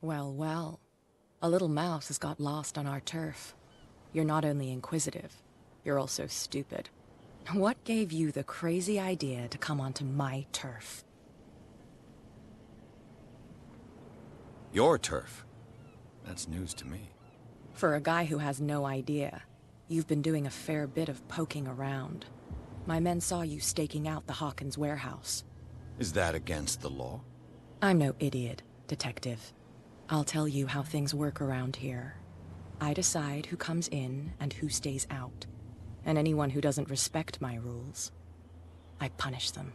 Well, well. A little mouse has got lost on our turf. You're not only inquisitive, you're also stupid. What gave you the crazy idea to come onto my turf? Your turf? That's news to me. For a guy who has no idea, you've been doing a fair bit of poking around. My men saw you staking out the Hawkins warehouse. Is that against the law? I'm no idiot, Detective. I'll tell you how things work around here. I decide who comes in and who stays out. And anyone who doesn't respect my rules, I punish them.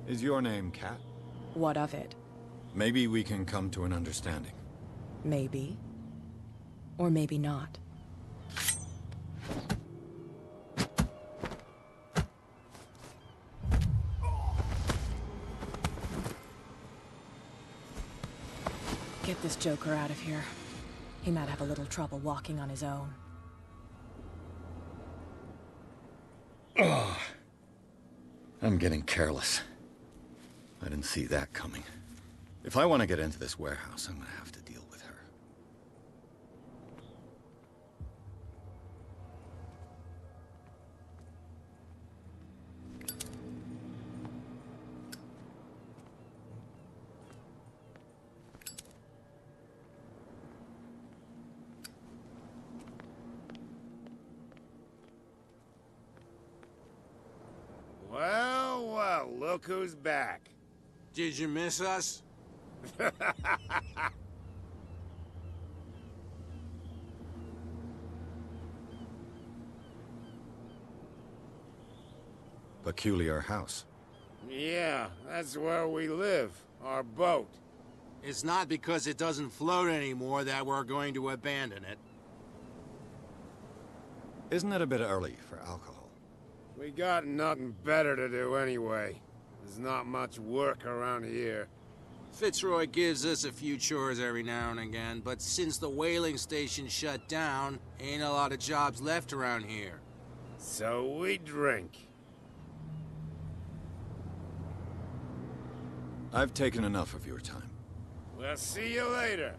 Is your name Cat? What of it? Maybe we can come to an understanding. Maybe. Or maybe not. Get this joker out of here. He might have a little trouble walking on his own. Oh, I'm getting careless. I didn't see that coming. If I want to get into this warehouse, I'm gonna have to deal with her. Well, well, look who's back. Did you miss us? Peculiar house. Yeah, that's where we live. Our boat. It's not because it doesn't float anymore that we're going to abandon it. Isn't it a bit early for alcohol? We got nothing better to do anyway. There's not much work around here. Fitzroy gives us a few chores every now and again, but since the whaling station shut down, ain't a lot of jobs left around here. So we drink. I've taken enough of your time. We'll see you later.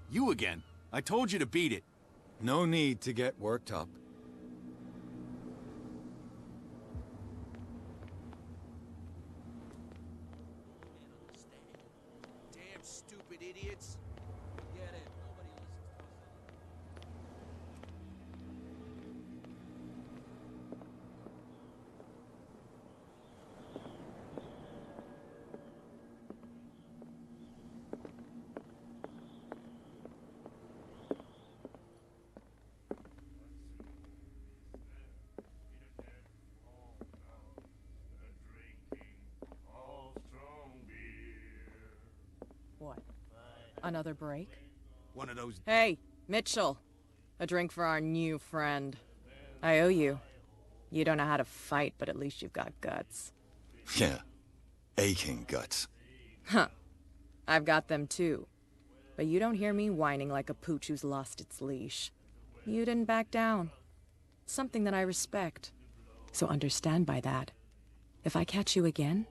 You again. I told you to beat it. No need to get worked up. Damn stupid idiots. Get it. Nobody listens to us. What? Another break? One of those... Hey, Mitchell. A drink for our new friend. I owe you. You don't know how to fight, but at least you've got guts. Yeah. Aching guts. Huh. I've got them too. But you don't hear me whining like a pooch who's lost its leash. You didn't back down. Something that I respect. So understand by that. If I catch you again,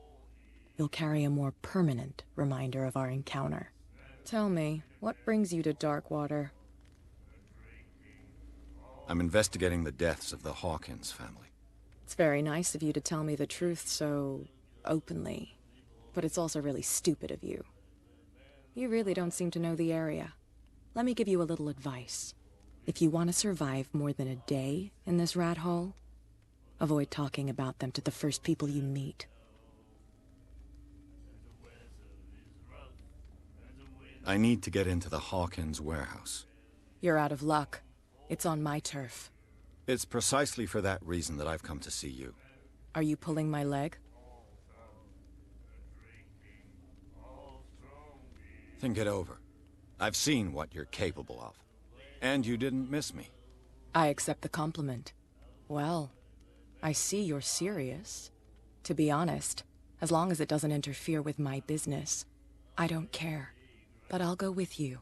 you'll carry a more permanent reminder of our encounter. Tell me, what brings you to Darkwater? I'm investigating the deaths of the Hawkins family. It's very nice of you to tell me the truth so openly, but it's also really stupid of you. You really don't seem to know the area. Let me give you a little advice. If you want to survive more than a day in this rat hole, avoid talking about them to the first people you meet. I need to get into the Hawkins warehouse. You're out of luck. It's on my turf. It's precisely for that reason that I've come to see you. Are you pulling my leg? Think it over. I've seen what you're capable of. And you didn't miss me. I accept the compliment. Well, I see you're serious. To be honest, as long as it doesn't interfere with my business, I don't care. But I'll go with you,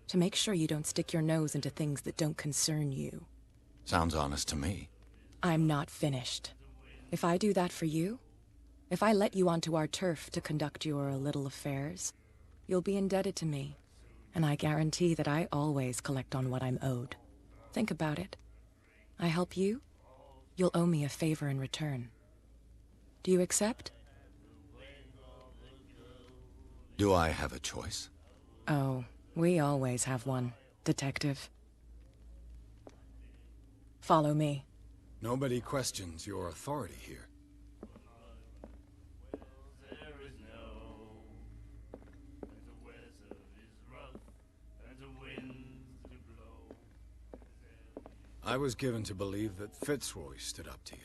to make sure you don't stick your nose into things that don't concern you. Sounds honest to me. I'm not finished. If I do that for you, if I let you onto our turf to conduct your little affairs, you'll be indebted to me, and I guarantee that I always collect on what I'm owed. Think about it. I help you, you'll owe me a favor in return. Do you accept? Do I have a choice? Oh, we always have one, Detective. Follow me. Nobody questions your authority here. I was given to believe that Fitzroy stood up to you.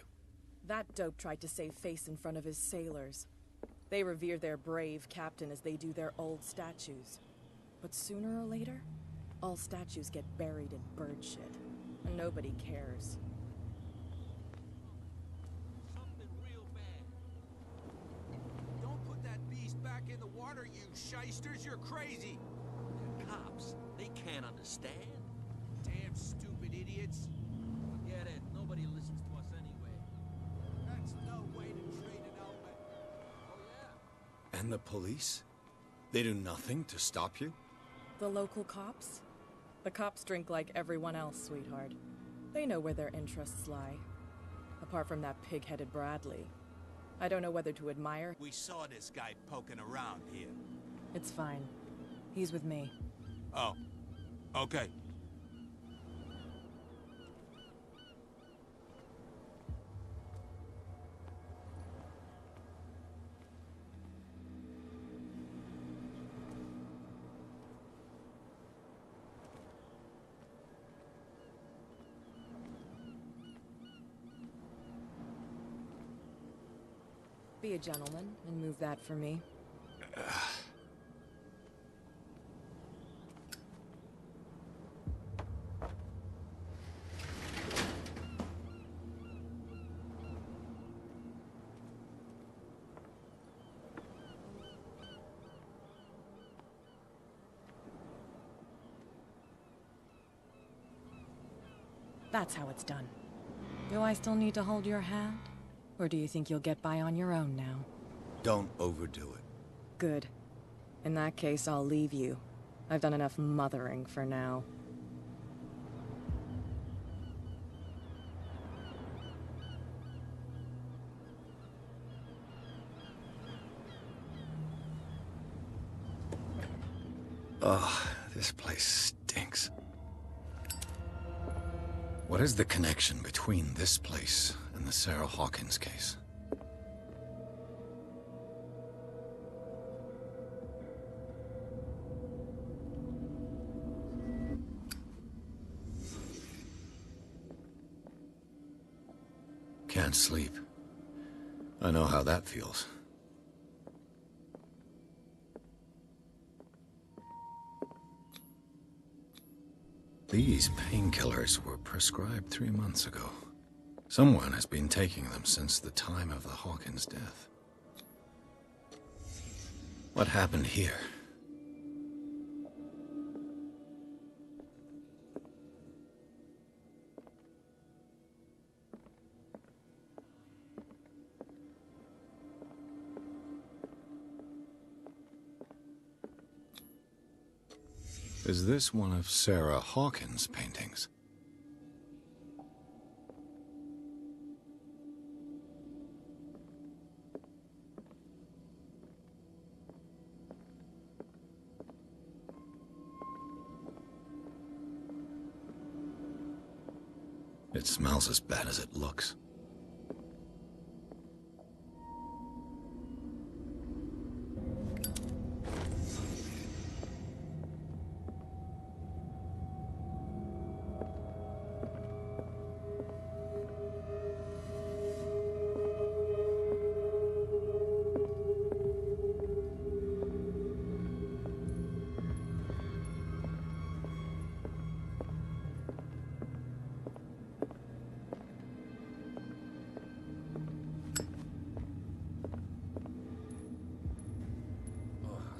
That dope tried to save face in front of his sailors. They revere their brave captain as they do their old statues. But sooner or later, all statues get buried in bird shit, and nobody cares. Something real bad. Don't put that beast back in the water, you shysters. You're crazy. They're cops. They can't understand. Damn stupid idiots. Forget it. Nobody listens to us anyway. That's no way to train an elephant. Oh, yeah? And the police? They do nothing to stop you? The local cops? The cops drink like everyone else, sweetheart. They know where their interests lie. Apart from that pig-headed Bradley. I don't know whether to admire... We saw this guy poking around here. It's fine. He's with me. Oh. Okay. Be a gentleman and move that for me. That's how it's done. Do I still need to hold your hand? Or do you think you'll get by on your own now? Don't overdo it. Good. In that case, I'll leave you. I've done enough mothering for now. Ugh, this place stinks. What is the connection between this place and the Sarah Hawkins case? Can't sleep. I know how that feels. These painkillers were prescribed 3 months ago. Someone has been taking them since the time of the Hawkins death. What happened here? Is this one of Sarah Hawkins' paintings? It smells as bad as it looks.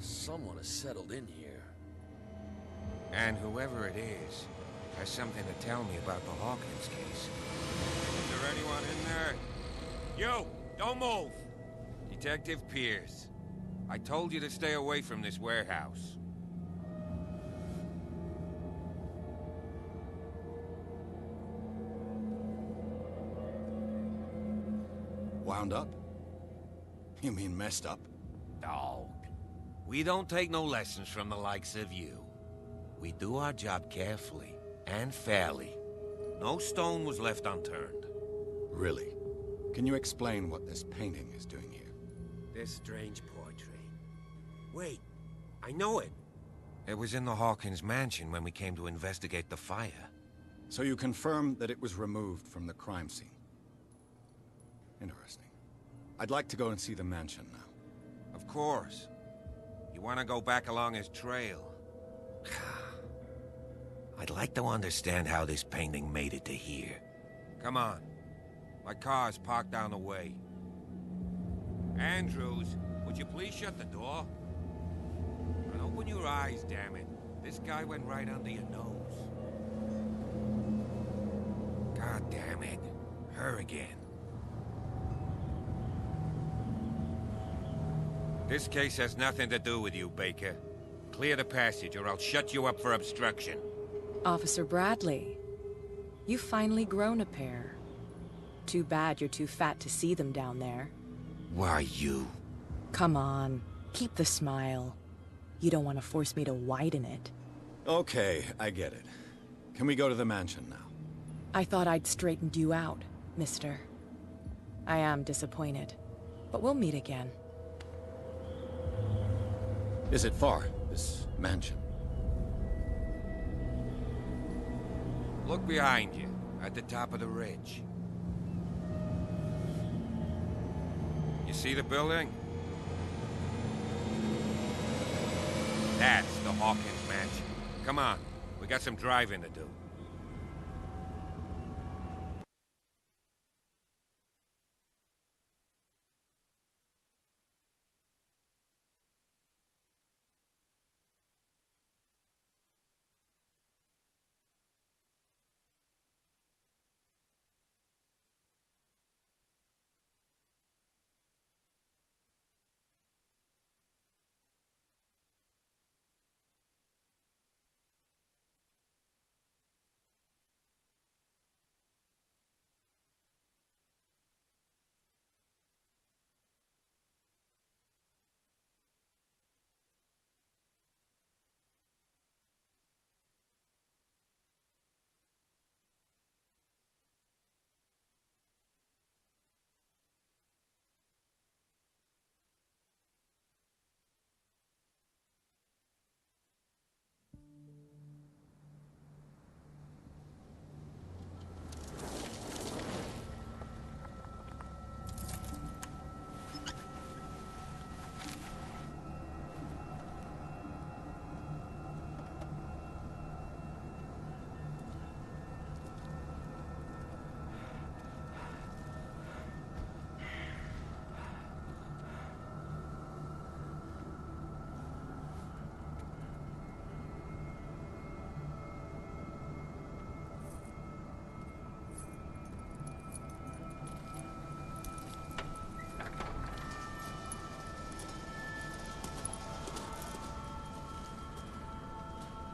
Someone has settled in here. And whoever it is has something to tell me about the Hawkins case. Is there anyone in there? You! Don't move! Detective Pierce. I told you to stay away from this warehouse. Wound up? You mean messed up? Dog. We don't take no lessons from the likes of you. We do our job carefully and fairly. No stone was left unturned. Really? Can you explain what this painting is doing here? This strange portrait. Wait, I know it. It was in the Hawkins mansion when we came to investigate the fire. So you confirm that it was removed from the crime scene? Interesting. I'd like to go and see the mansion now. Of course. You want to go back along his trail? I'd like to understand how this painting made it to here. Come on. My car's parked down the way. Andrews, would you please shut the door? And open your eyes, damn it. This guy went right under your nose. God damn it. Her again. This case has nothing to do with you, Baker. Clear the passage or I'll shut you up for obstruction. Officer Bradley, you've finally grown a pair. Too bad you're too fat to see them down there. Why, you? Come on, keep the smile. You don't want to force me to widen it. Okay, I get it. Can we go to the mansion now? I thought I'd straightened you out, mister. I am disappointed, but we'll meet again. Is it far, this mansion? Look behind you, at the top of the ridge. You see the building? That's the Hawkins mansion. Come on, we got some driving to do.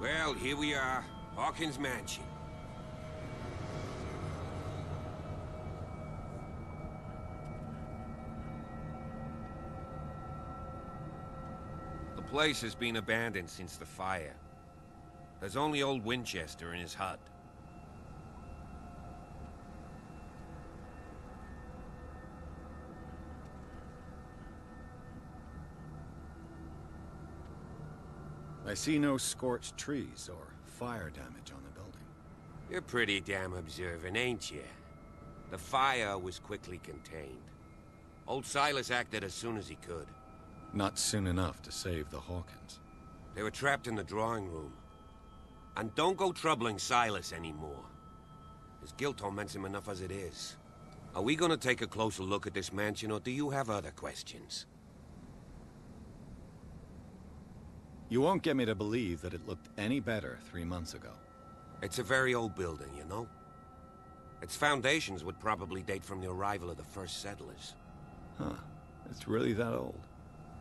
Well, here we are. Hawkins Mansion. The place has been abandoned since the fire. There's only old Winchester in his hut. I see no scorched trees or fire damage on the building. You're pretty damn observant, ain't you? The fire was quickly contained. Old Silas acted as soon as he could. Not soon enough to save the Hawkins. They were trapped in the drawing room. And don't go troubling Silas anymore. His guilt torments him enough as it is. Are we gonna take a closer look at this mansion, or do you have other questions? You won't get me to believe that it looked any better 3 months ago. It's a very old building, you know? Its foundations would probably date from the arrival of the first settlers. Huh. It's really that old.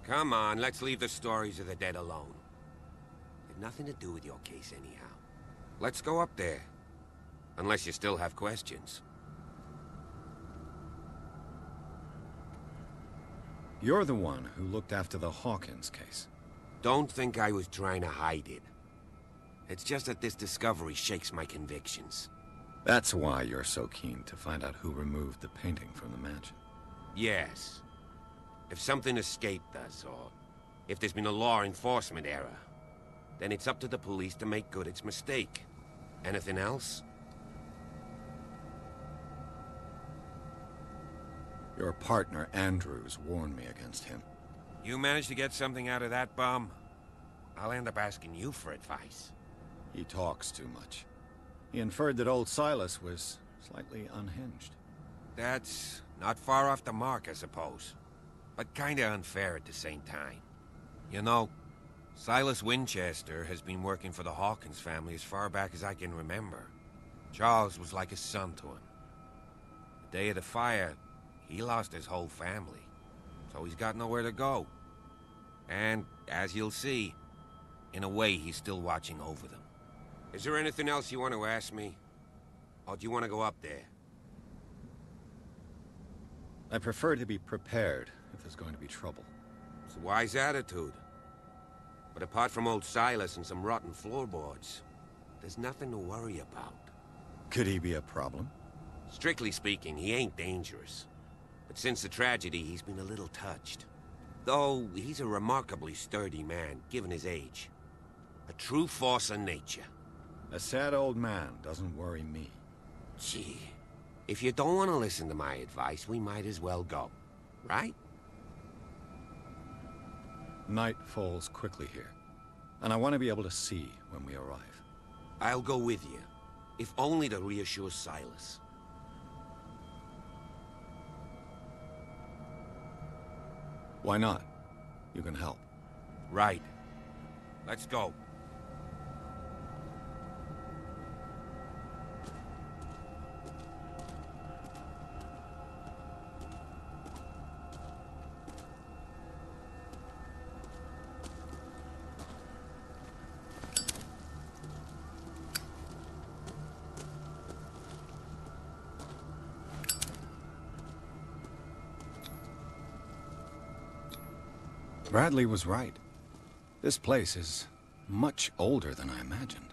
Come on, let's leave the stories of the dead alone. They've nothing to do with your case anyhow. Let's go up there. Unless you still have questions. You're the one who looked after the Hawkins case. Don't think I was trying to hide it. It's just that this discovery shakes my convictions. That's why you're so keen to find out who removed the painting from the mansion. Yes. If something escaped us, or if there's been a law enforcement error, then it's up to the police to make good its mistake. Anything else? Your partner, Andrews, warned me against him. You managed to get something out of that bum? I'll end up asking you for advice. He talks too much. He inferred that old Silas was slightly unhinged. That's not far off the mark, I suppose. But kinda unfair at the same time. You know, Silas Winchester has been working for the Hawkins family as far back as I can remember. Charles was like a son to him. The day of the fire, he lost his whole family. So he's got nowhere to go. And, as you'll see, in a way he's still watching over them. Is there anything else you want to ask me? Or do you want to go up there? I prefer to be prepared if there's going to be trouble. It's a wise attitude. But apart from old Silas and some rotten floorboards, there's nothing to worry about. Could he be a problem? Strictly speaking, he ain't dangerous. But since the tragedy, he's been a little touched. Though, he's a remarkably sturdy man, given his age. A true force of nature. A sad old man doesn't worry me. Gee, if you don't want to listen to my advice, we might as well go. Right? Night falls quickly here, and I want to be able to see when we arrive. I'll go with you, if only to reassure Silas. Why not? You can help. Right. Let's go. Bradley was right. This place is much older than I imagined.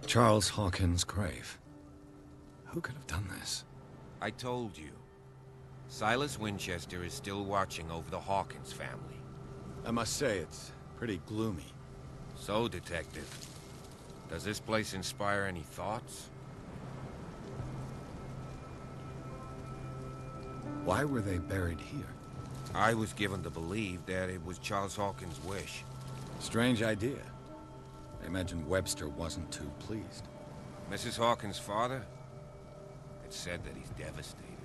Charles Hawkins' grave. Who could have done this? I told you. Silas Winchester is still watching over the Hawkins family. I must say, it's pretty gloomy. So, Detective, does this place inspire any thoughts? Why were they buried here? I was given to believe that it was Charles Hawkins' wish. Strange idea. I imagine Webster wasn't too pleased. Mrs. Hawkins' father? It's said that he's devastated.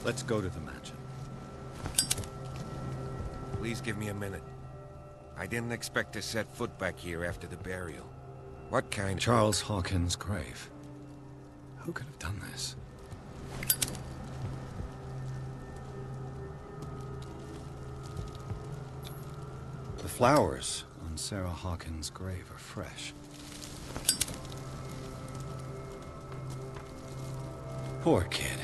Let's go to the mansion. Please give me a minute. I didn't expect to set foot back here after the burial. What kind of... Charles Hawkins' grave. Who could have done this? The flowers on Sarah Hawkins' grave are fresh. Poor kid.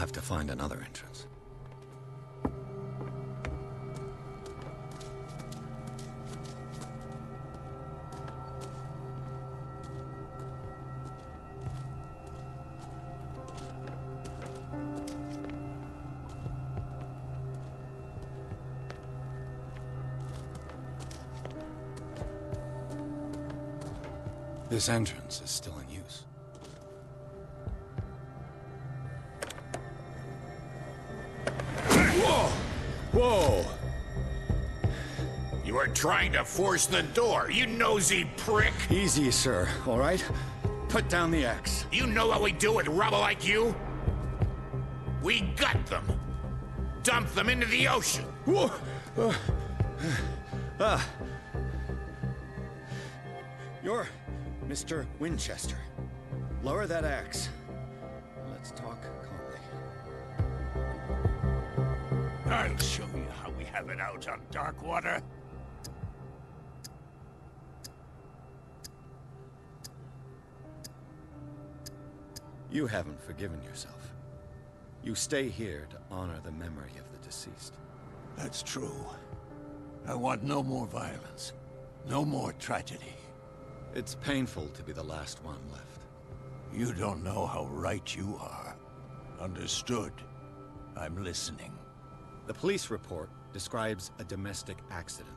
have to find another entrance. This entrance is still in use. Whoa! Whoa! You are trying to force the door, you nosy prick! Easy, sir, all right? Put down the axe. You know what we do with rubble like you? We gut them. Dump them into the ocean. Whoa! You're Mr. Winchester. Lower that axe. Let's talk calmly. I'll show you how we have it out on Darkwater. You haven't forgiven yourself. You stay here to honor the memory of the deceased. That's true. I want no more violence. No more tragedy. It's painful to be the last one left. You don't know how right you are. Understood. I'm listening. The police report describes a domestic accident,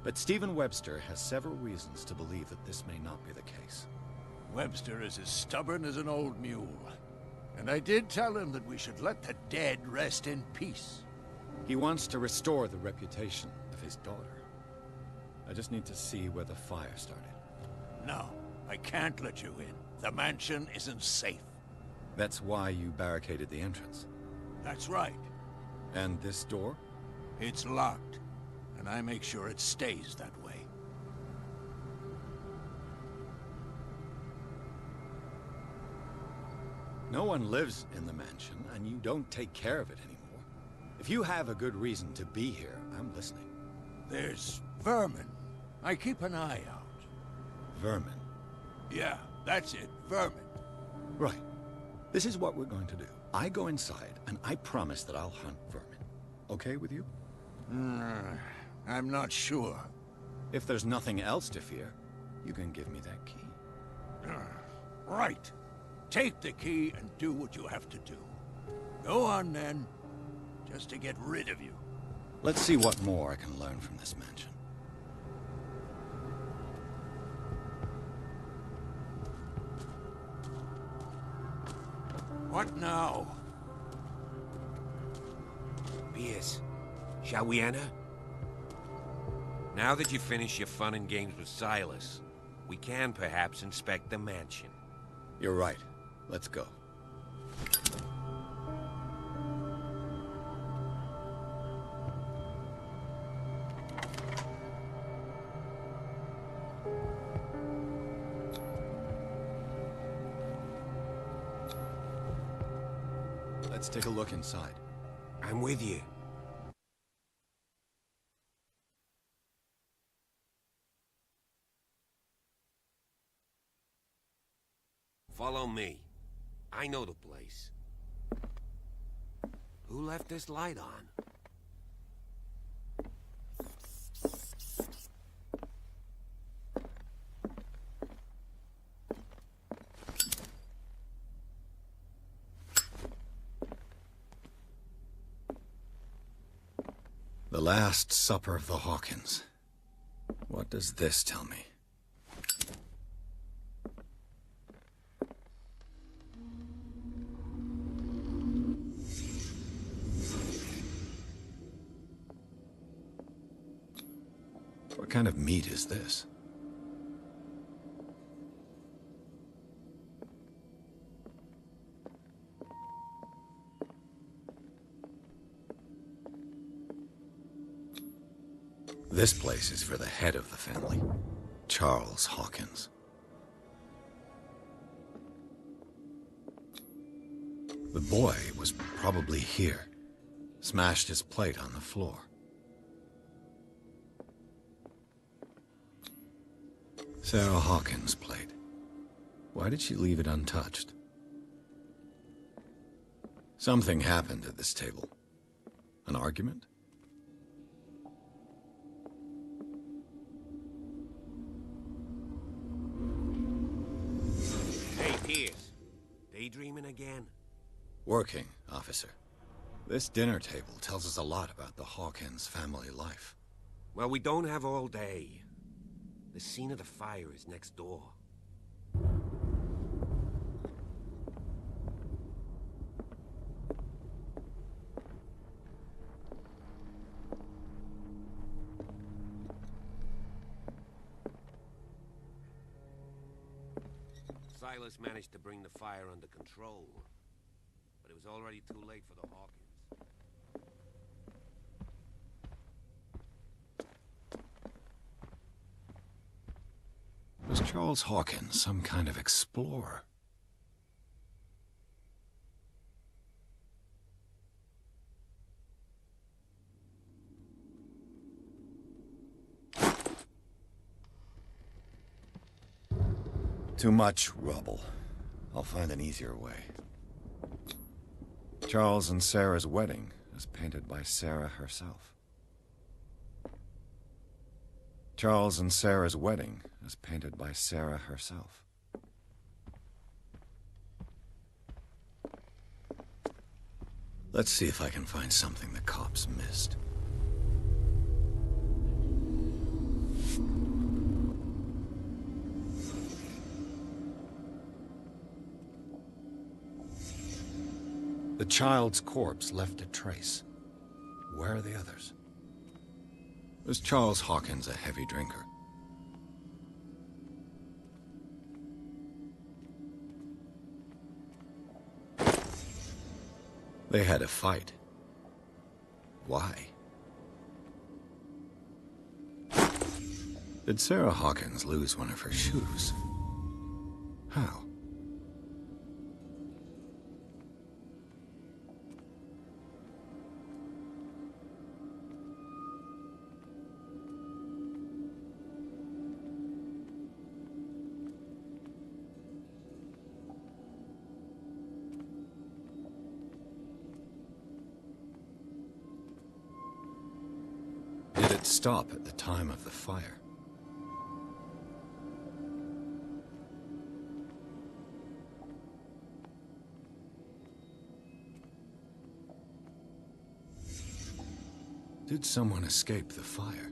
but Stephen Webster has several reasons to believe that this may not be the case. Webster is as stubborn as an old mule. And I did tell him that we should let the dead rest in peace. He wants to restore the reputation of his daughter. I just need to see where the fire started. No, I can't let you in. The mansion isn't safe. That's why you barricaded the entrance. That's right. And this door? It's locked, and I make sure it stays that way. No one lives in the mansion, and you don't take care of it anymore. If you have a good reason to be here, I'm listening. There's vermin. I keep an eye out. Vermin. Yeah, that's it, vermin. Right. This is what we're going to do. I go inside, and I promise that I'll hunt vermin. Okay with you? I'm not sure. If there's nothing else to fear, you can give me that key. Right. Take the key and do what you have to do. Go on, then. Just to get rid of you. Let's see what more I can learn from this mansion. What now? Pierce, shall we enter? Now that you've finished your fun and games with Silas, we can perhaps inspect the mansion. You're right. Let's go. Let's take a look inside. I'm with you. Follow me. I know the place. Who left this light on? The Last Supper of the Hawkins. What does this tell me? What kind of meat is this? This place is for the head of the family, Charles Hawkins. The boy was probably here, smashed his plate on the floor. Sarah Hawkins' plate. Why did she leave it untouched? Something happened at this table. An argument? Hey, Pierce. Daydreaming again? Working, officer. This dinner table tells us a lot about the Hawkins family life. Well, we don't have all day. The scene of the fire is next door. Silas managed to bring the fire under control, but it was already too late for the Hawkins. Was Charles Hawkins some kind of explorer? Too much rubble. I'll find an easier way. Charles and Sarah's wedding, as painted by Sarah herself. Charles and Sarah's wedding, as painted by Sarah herself. Let's see if I can find something the cops missed. The child's corpse left a trace. Where are the others? Was Charles Hawkins a heavy drinker? They had a fight. Why? Did Sarah Hawkins lose one of her shoes? How? Did it stop at the time of the fire? Did someone escape the fire?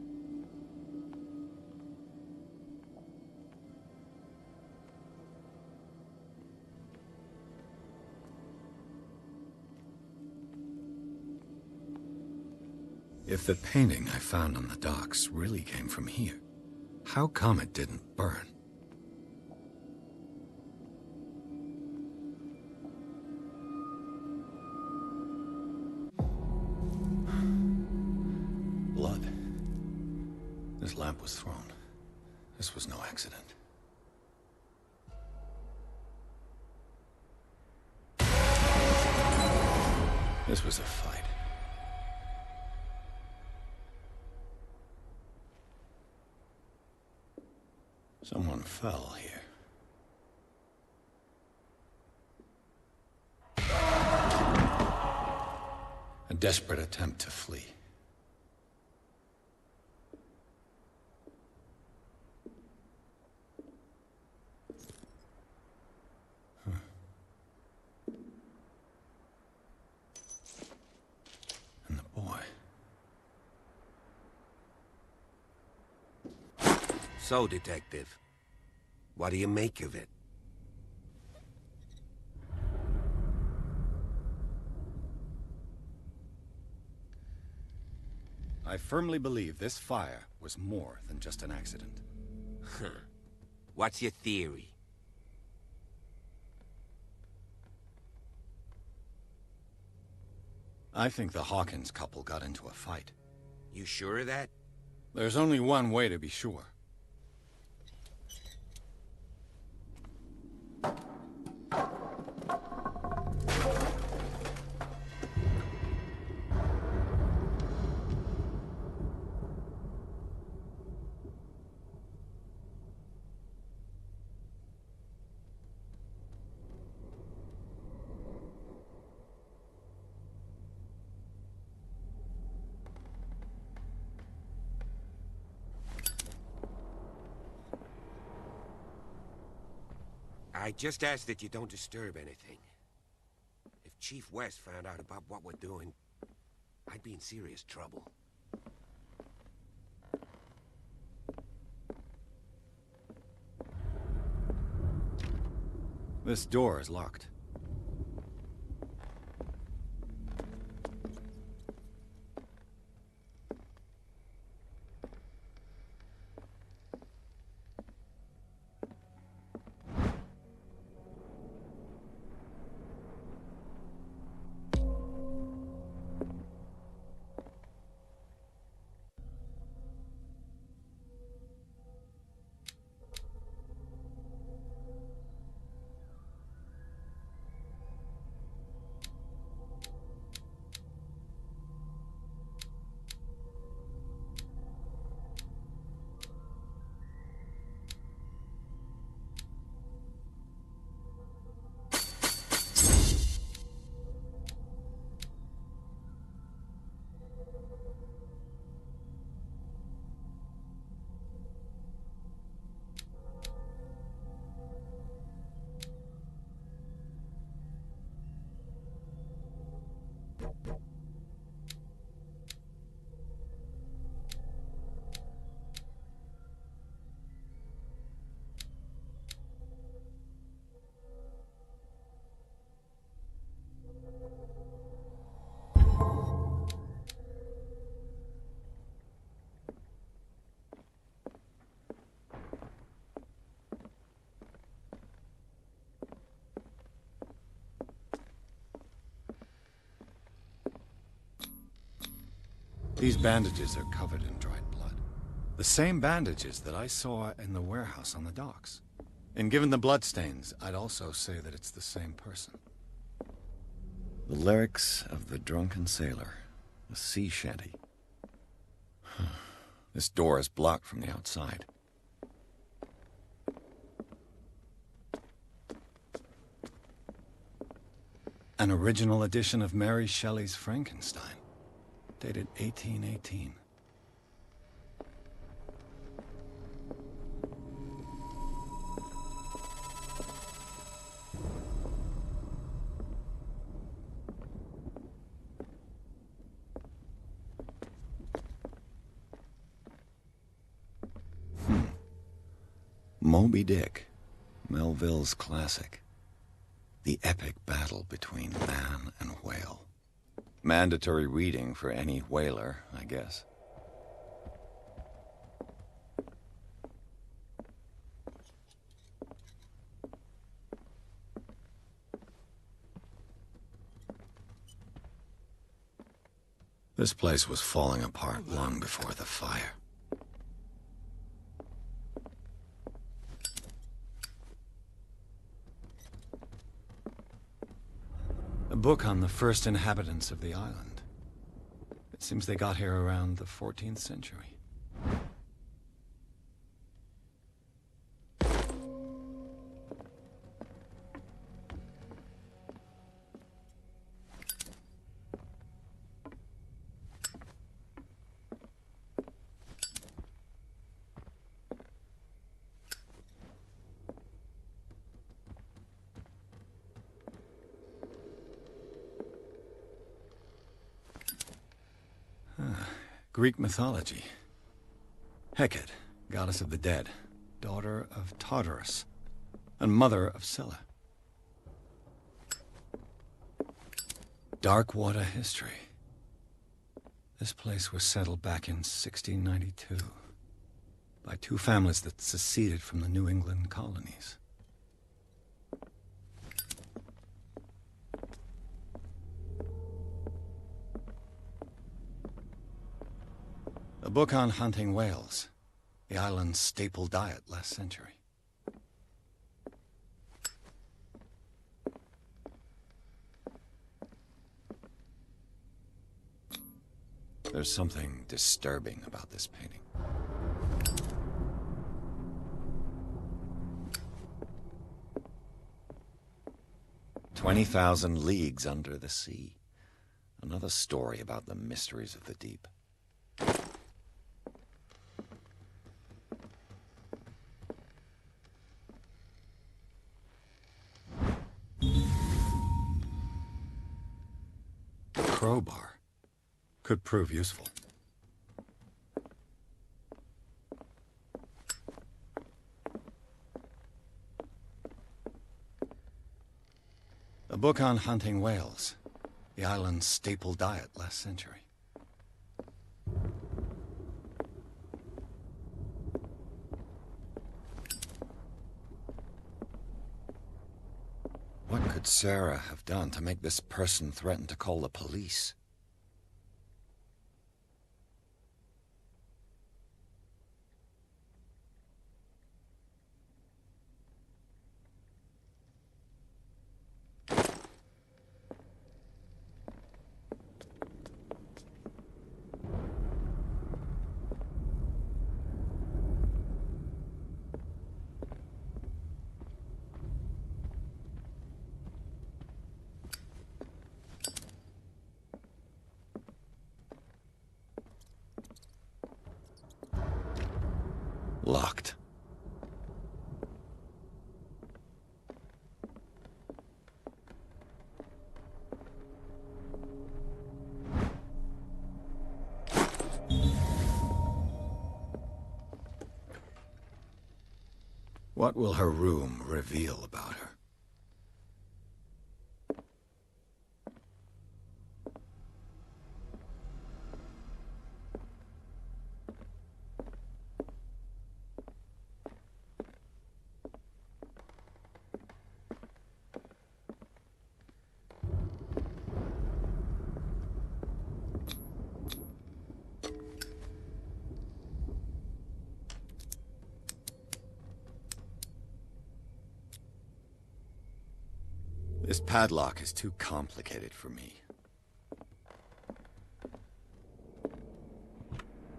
If the painting I found on the docks really came from here, how come it didn't burn? Blood. This lamp was thrown. This was no accident. This was a fight. Someone fell here. A desperate attempt to flee. And the boy. So, Detective, what do you make of it? I firmly believe this fire was more than just an accident. What's your theory? I think the Hawkins couple got into a fight. You sure of that? There's only one way to be sure. I just ask that you don't disturb anything. If Chief West found out about what we're doing, I'd be in serious trouble. This door is locked. These bandages are covered in dried blood. The same bandages that I saw in the warehouse on the docks. And given the bloodstains, I'd also say that it's the same person. The lyrics of the drunken sailor, a sea shanty. This door is blocked from the outside. An original edition of Mary Shelley's Frankenstein, dated 1818. Moby Dick, Melville's classic. The epic battle between man and whale. Mandatory reading for any whaler, I guess. This place was falling apart long before the fire. A book on the first inhabitants of the island. It seems they got here around the 14th century. Greek mythology. Hecate, goddess of the dead, daughter of Tartarus, and mother of Scylla. Darkwater history. This place was settled back in 1692 by two families that seceded from the New England colonies. A book on hunting whales, the island's staple diet last century. There's something disturbing about this painting. "20,000 leagues under the sea." Another story about the mysteries of the deep. Could prove useful. A book on hunting whales. The island's staple diet last century. What could Sarah have done to make this person threaten to call the police? Locked. What will her room reveal about her? This padlock is too complicated for me.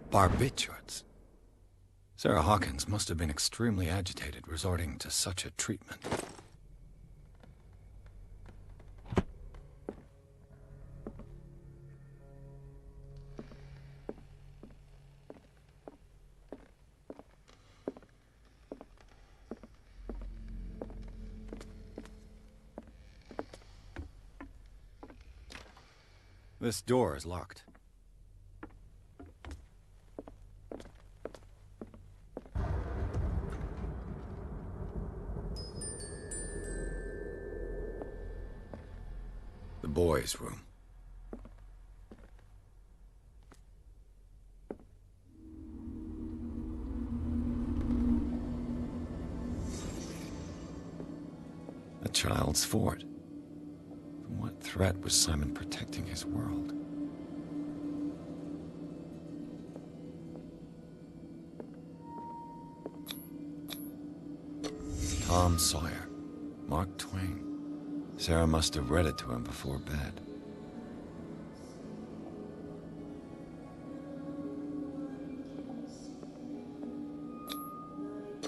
Barbiturates. Sarah Hawkins must have been extremely agitated, resorting to such a treatment. This door is locked. The boys' room. A child's fort. From what threat was Simon protecting his world? Tom Sawyer. Mark Twain. Sarah must have read it to him before bed.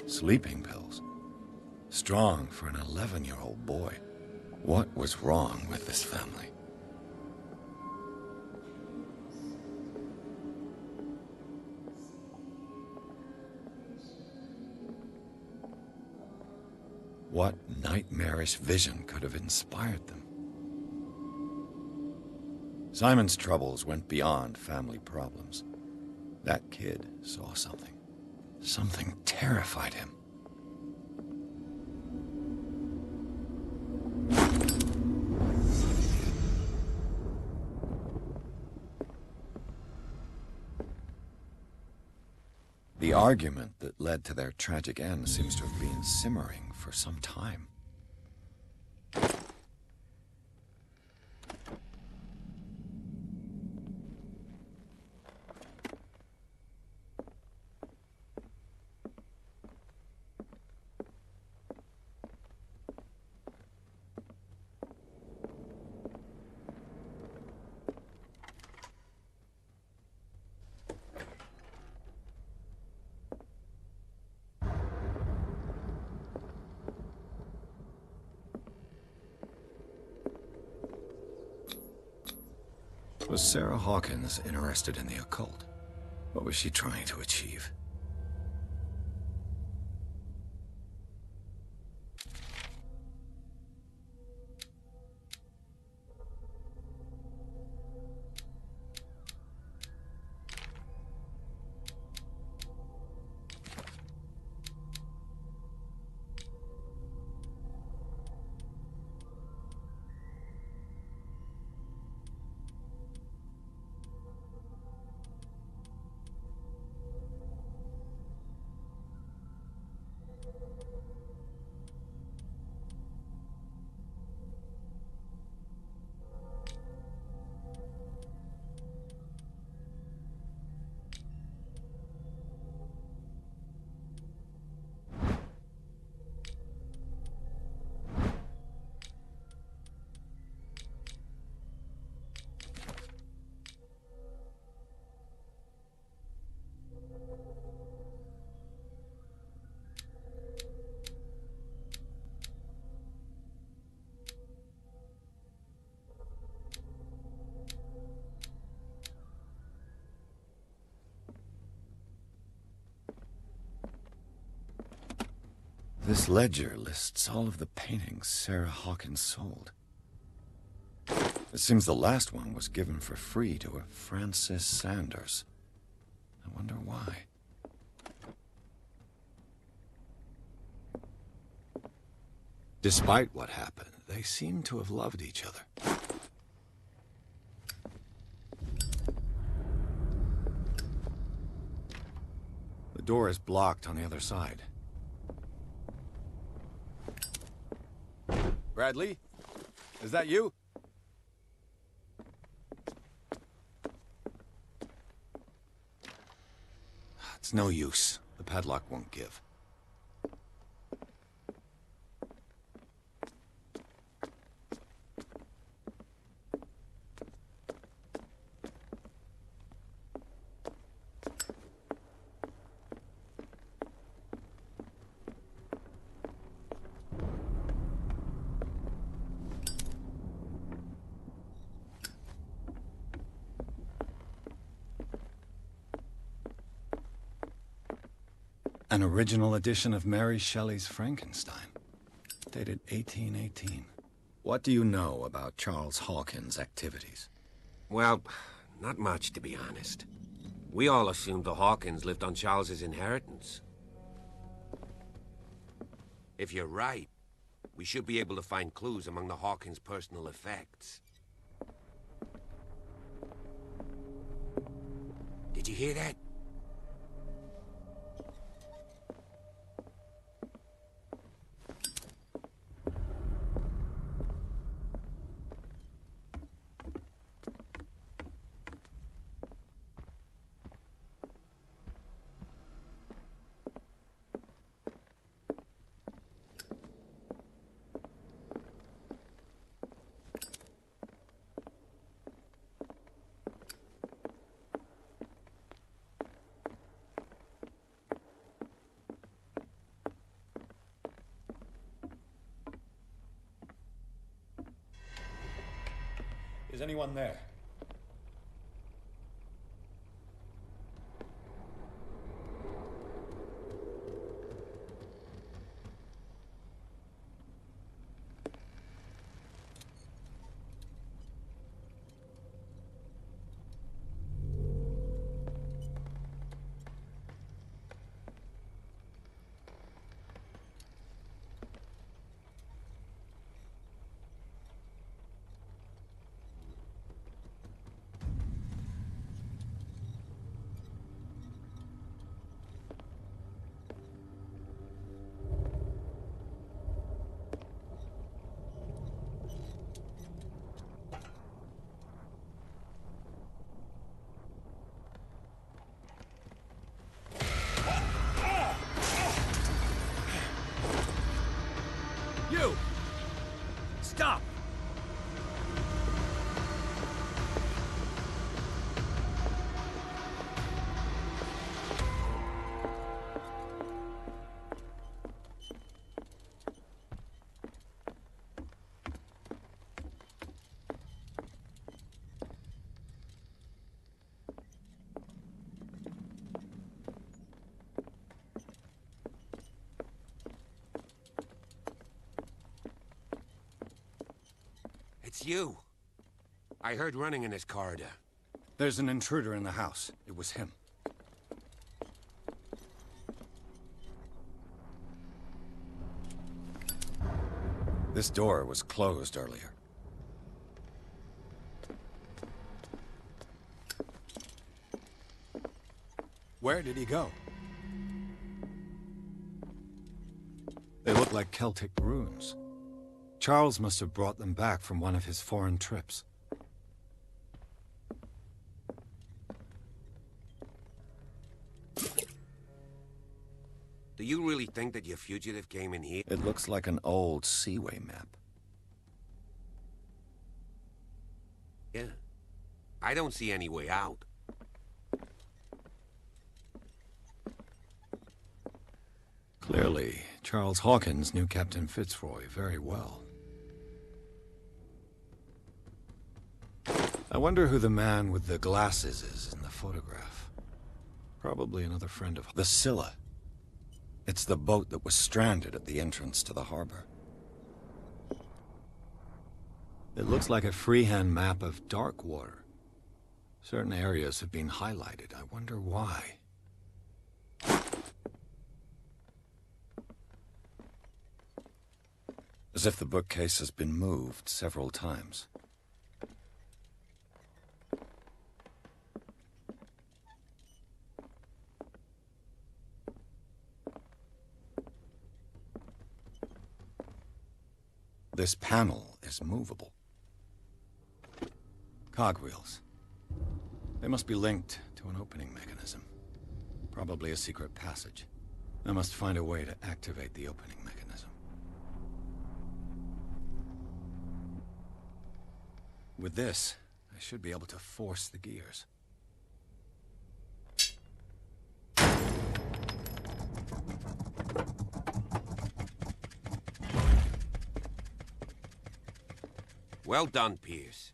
Sleeping pills. Strong for an 11-year-old boy. What was wrong with this family? What nightmarish vision could have inspired them? Simon's troubles went beyond family problems. That kid saw something. Something terrified him. The argument that led to their tragic end seems to have been simmering for some time. Was Sarah Hawkins interested in the occult? What was she trying to achieve? This ledger lists all of the paintings Sarah Hawkins sold. It seems the last one was given for free to a Francis Sanders. I wonder why. Despite what happened, they seem to have loved each other. The door is blocked on the other side. Bradley? Is that you? It's no use. The padlock won't give. An original edition of Mary Shelley's Frankenstein, dated 1818. What do you know about Charles Hawkins' activities? Well, not much, to be honest. We all assumed the Hawkins lived on Charles's inheritance. If you're right, we should be able to find clues among the Hawkins' personal effects. Did you hear that? Is anyone there? You! Stop! It's you. I heard running in this corridor. There's an intruder in the house. It was him. This door was closed earlier. Where did he go? They look like Celtic runes. Charles must have brought them back from one of his foreign trips. Do you really think that your fugitive came in here? It looks like an old Seaway map. Yeah. I don't see any way out. Clearly, Charles Hawkins knew Captain Fitzroy very well. I wonder who the man with the glasses is in the photograph. Probably another friend of the Scylla. It's the boat that was stranded at the entrance to the harbor. It looks like a freehand map of dark water. Certain areas have been highlighted. I wonder why. As if the bookcase has been moved several times. This panel is movable. Cogwheels. They must be linked to an opening mechanism. Probably a secret passage. I must find a way to activate the opening mechanism. With this, I should be able to force the gears. Well done, Pierce.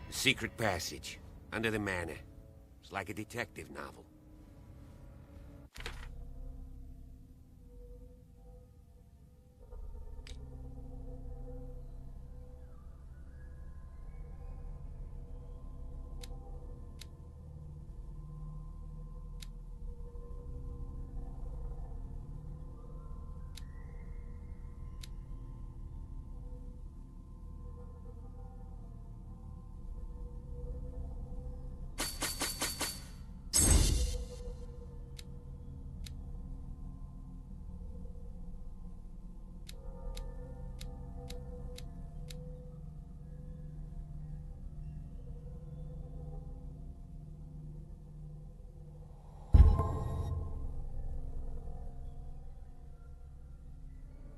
Secret passage, under the manor. It's like a detective novel.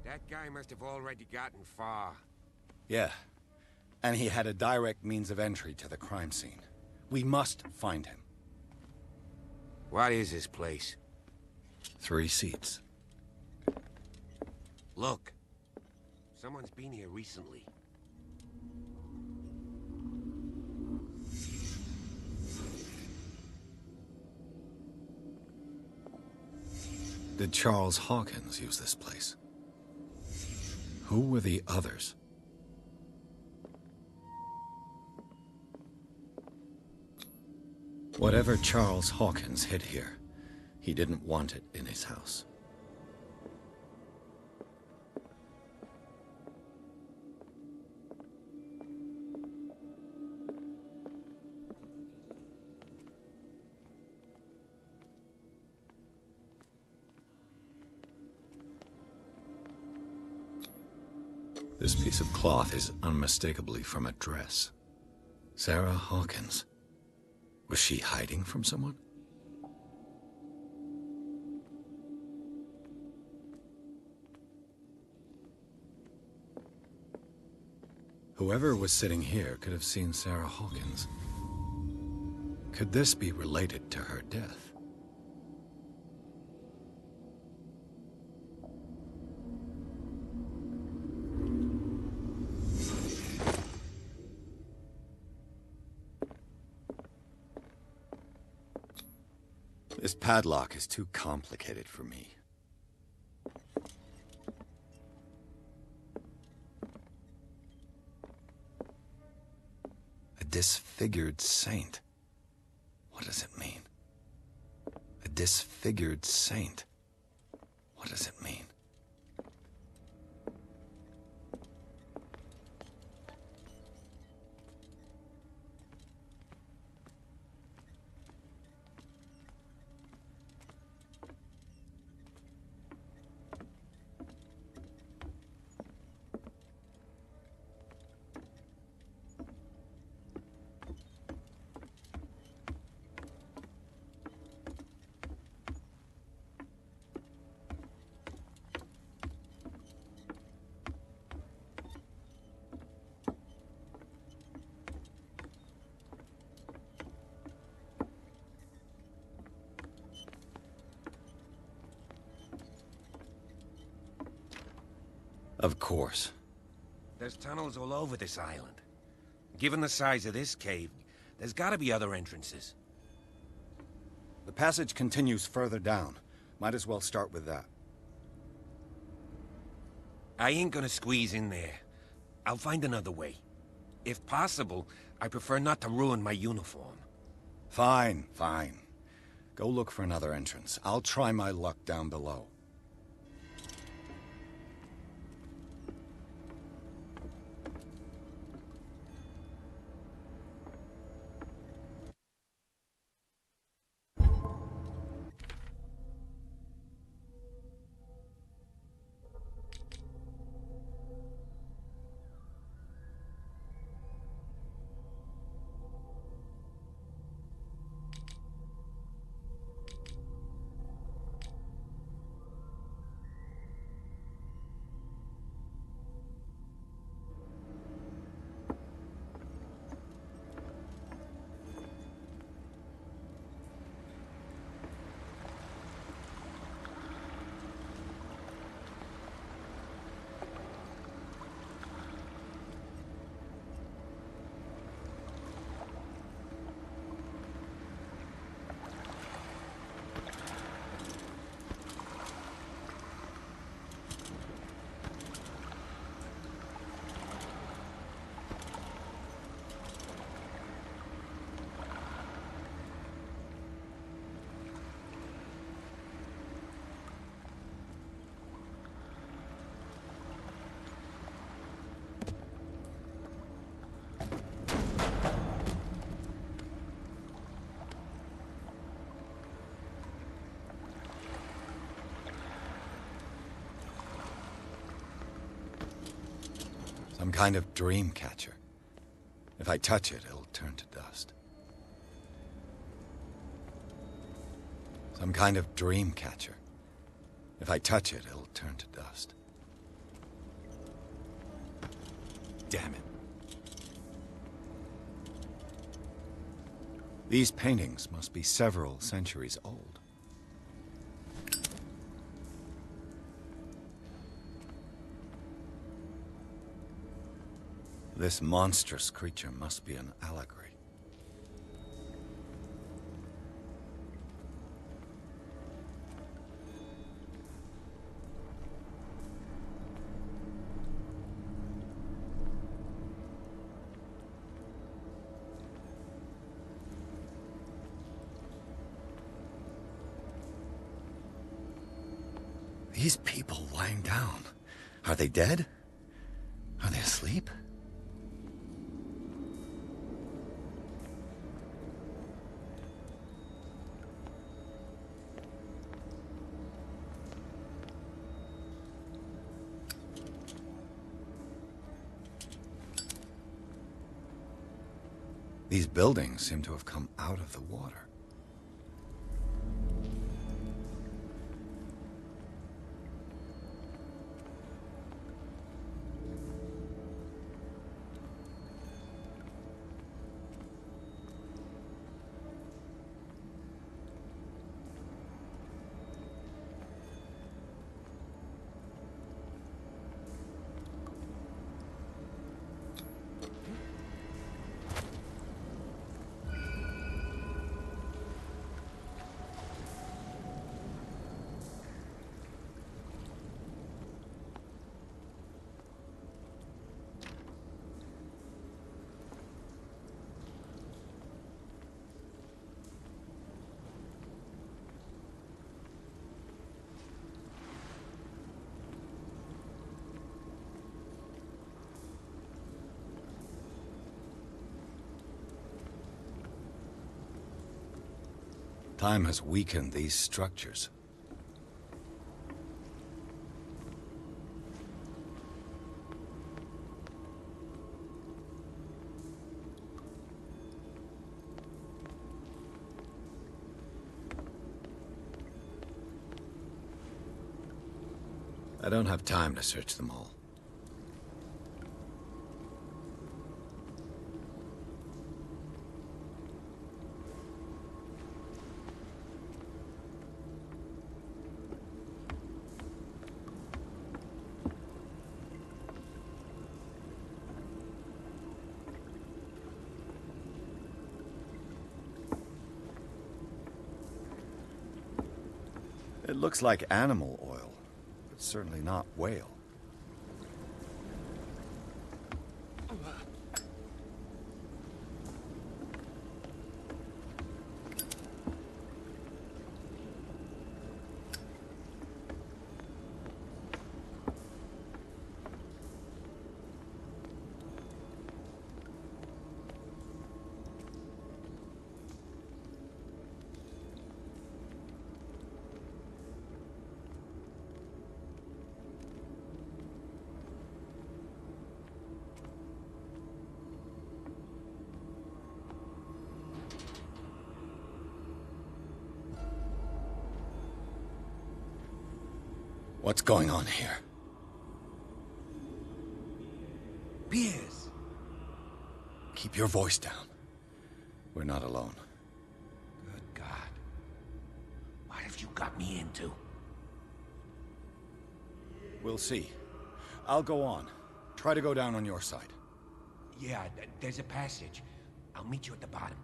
That guy must have already gotten far. Yeah, and he had a direct means of entry to the crime scene. We must find him. What is this place? 3 seats. Look. Someone's been here recently. Did Charles Hawkins use this place? Who were the others? Whatever Charles Hawkins hid here, he didn't want it in his house. This piece of cloth is unmistakably from a dress. Sarah Hawkins. Was she hiding from someone? Whoever was sitting here could have seen Sarah Hawkins. Could this be related to her death? This padlock is too complicated for me. A disfigured saint. What does it mean? A disfigured saint. What does it mean? Of course. There's tunnels all over this island. Given the size of this cave, there's gotta be other entrances. The passage continues further down. Might as well start with that. I ain't gonna squeeze in there. I'll find another way. If possible, I prefer not to ruin my uniform. Fine, fine. Go look for another entrance. I'll try my luck down below. Some kind of dream catcher. If I touch it, it'll turn to dust. Some kind of dream catcher. If I touch it, it'll turn to dust. Damn it. These paintings must be several centuries old. This monstrous creature must be an allegory. These people lying down, are they dead? Are they asleep? These buildings seem to have come out of the water. Time has weakened these structures. I don't have time to search them all. looks like animal oil, but certainly not whale. What's going on here? Piers! Keep your voice down. We're not alone. Good God. What have you got me into? We'll see. I'll go on. Try to go down on your side. Yeah, there's a passage. I'll meet you at the bottom.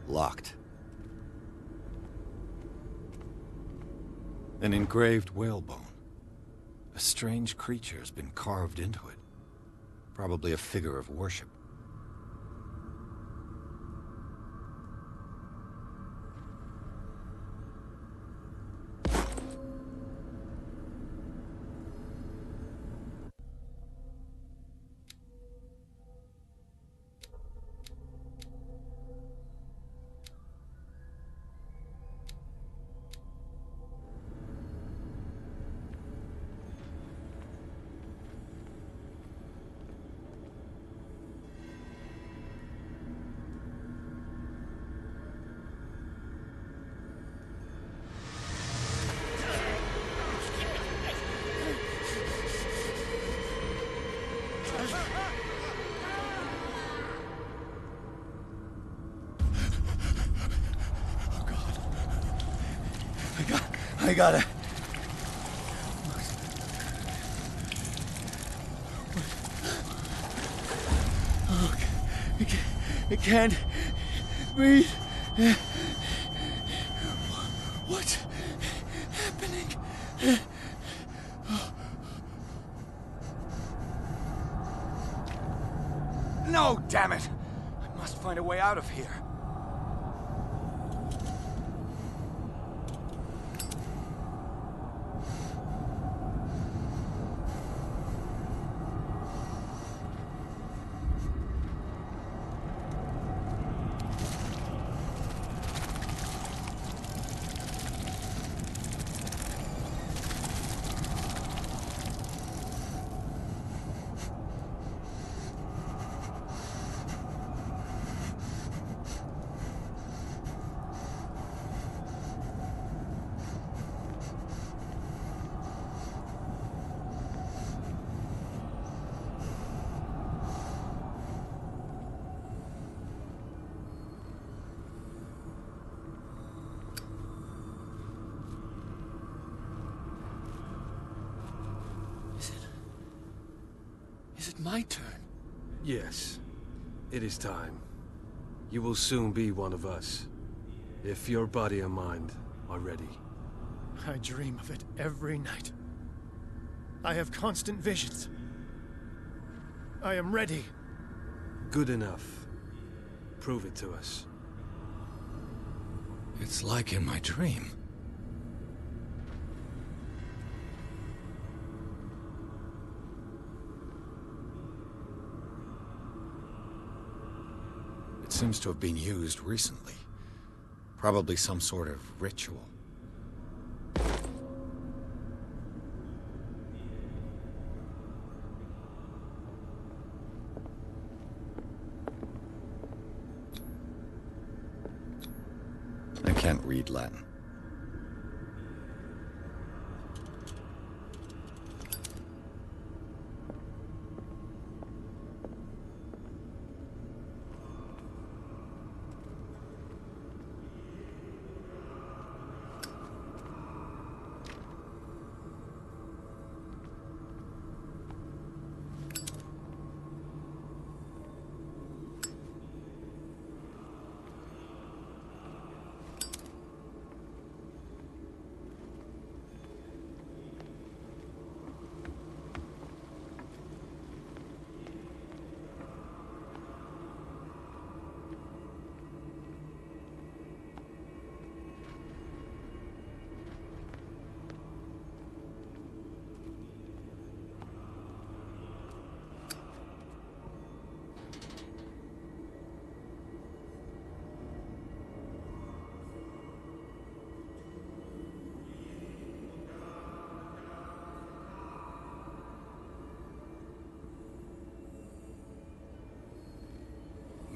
Locked. An engraved whalebone. A strange creature has been carved into it. Probably a figure of worship. I gotta... Oh, I can't breathe. What's happening? No, damn it! I must find a way out of here. Is it my turn? Yes. It is time. You will soon be one of us, if your body and mind are ready. I dream of it every night. I have constant visions. I am ready. Good enough. Prove it to us. It's like in my dream. It seems to have been used recently. Probably some sort of ritual. I can't read Latin.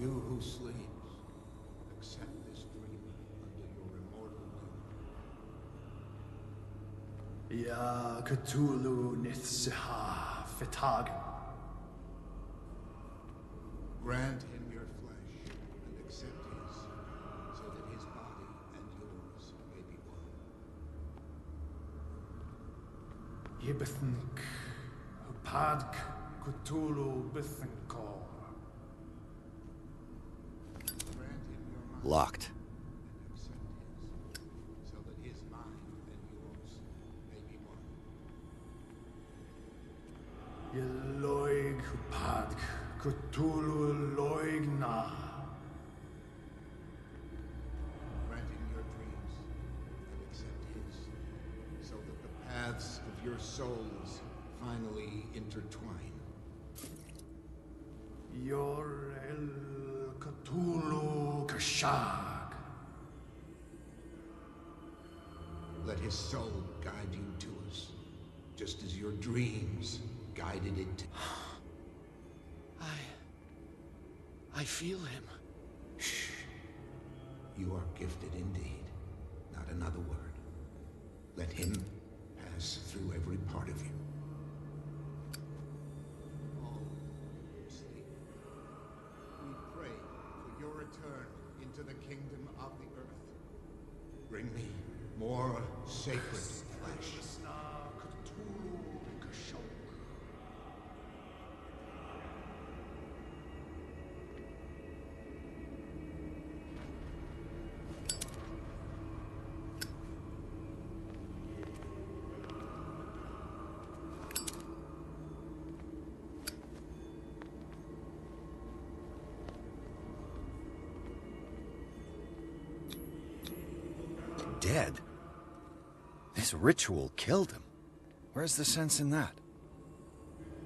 You who sleeps, accept this dream under your immortal will. Ya Cthulhu Nithsiha Fitag. Grant him your flesh and accept his, so that his body and yours may be one. Yibithink Upadk Cthulhu Bithinkor. Locked. And accept his, so that his mind and yours may be one. Yeloig Upadk Cthulhu Loigna. Grant him your dreams and accept his, so that the paths of your souls finally intertwine. Yor El Cthulhu Kashag. Let his soul guide you to us, just as your dreams guided it to... I feel him. Shh. You are gifted indeed. Not another word. Let him pass through every part of you. All sleep. We pray for your return into the kingdom of the earth. Bring me more sacred flesh. Dead? This ritual killed him. Where's the sense in that?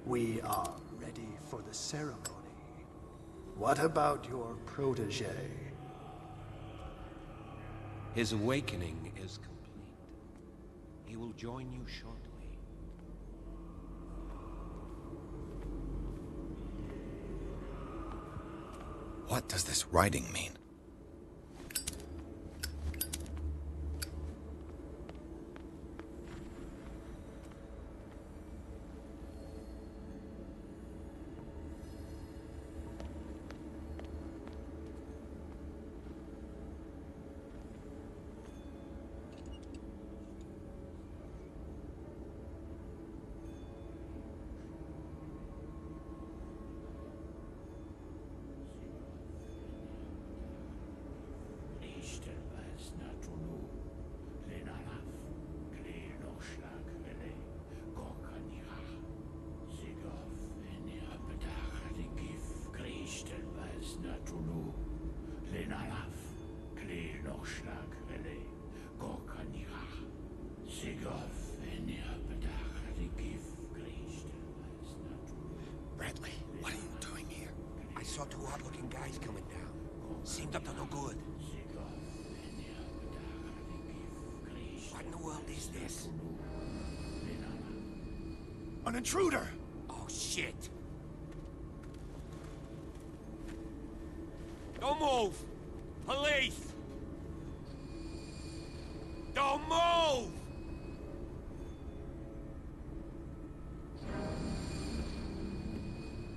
We are ready for the ceremony. What about your protege? His awakening is complete. He will join you shortly. What does this writing mean? Bradley, what are you doing here? I saw two odd-looking guys coming down. Seemed up to no good. What in the world is this? An intruder! Oh, shit! Don't move! Police! Don't move!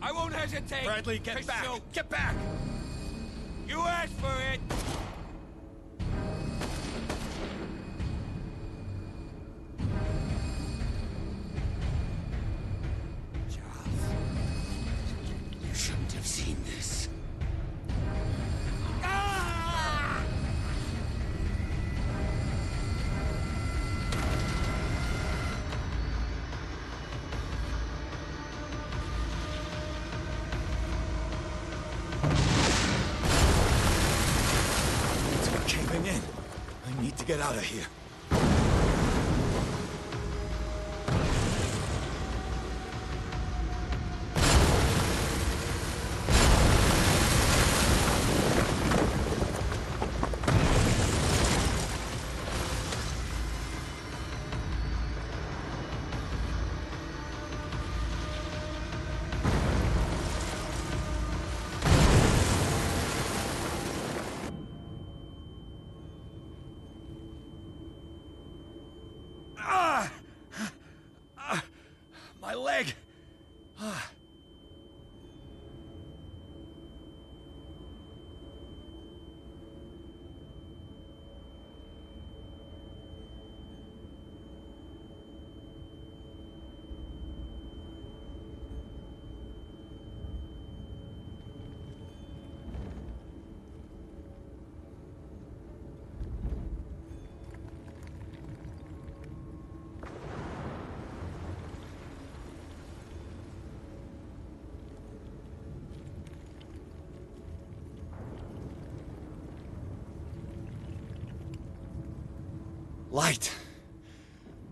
I won't hesitate! Bradley, get back! Shoot. Get back! You asked for it! Charles, you shouldn't have seen this. Ah! It's caving in. I need to get out of here. My leg! Light.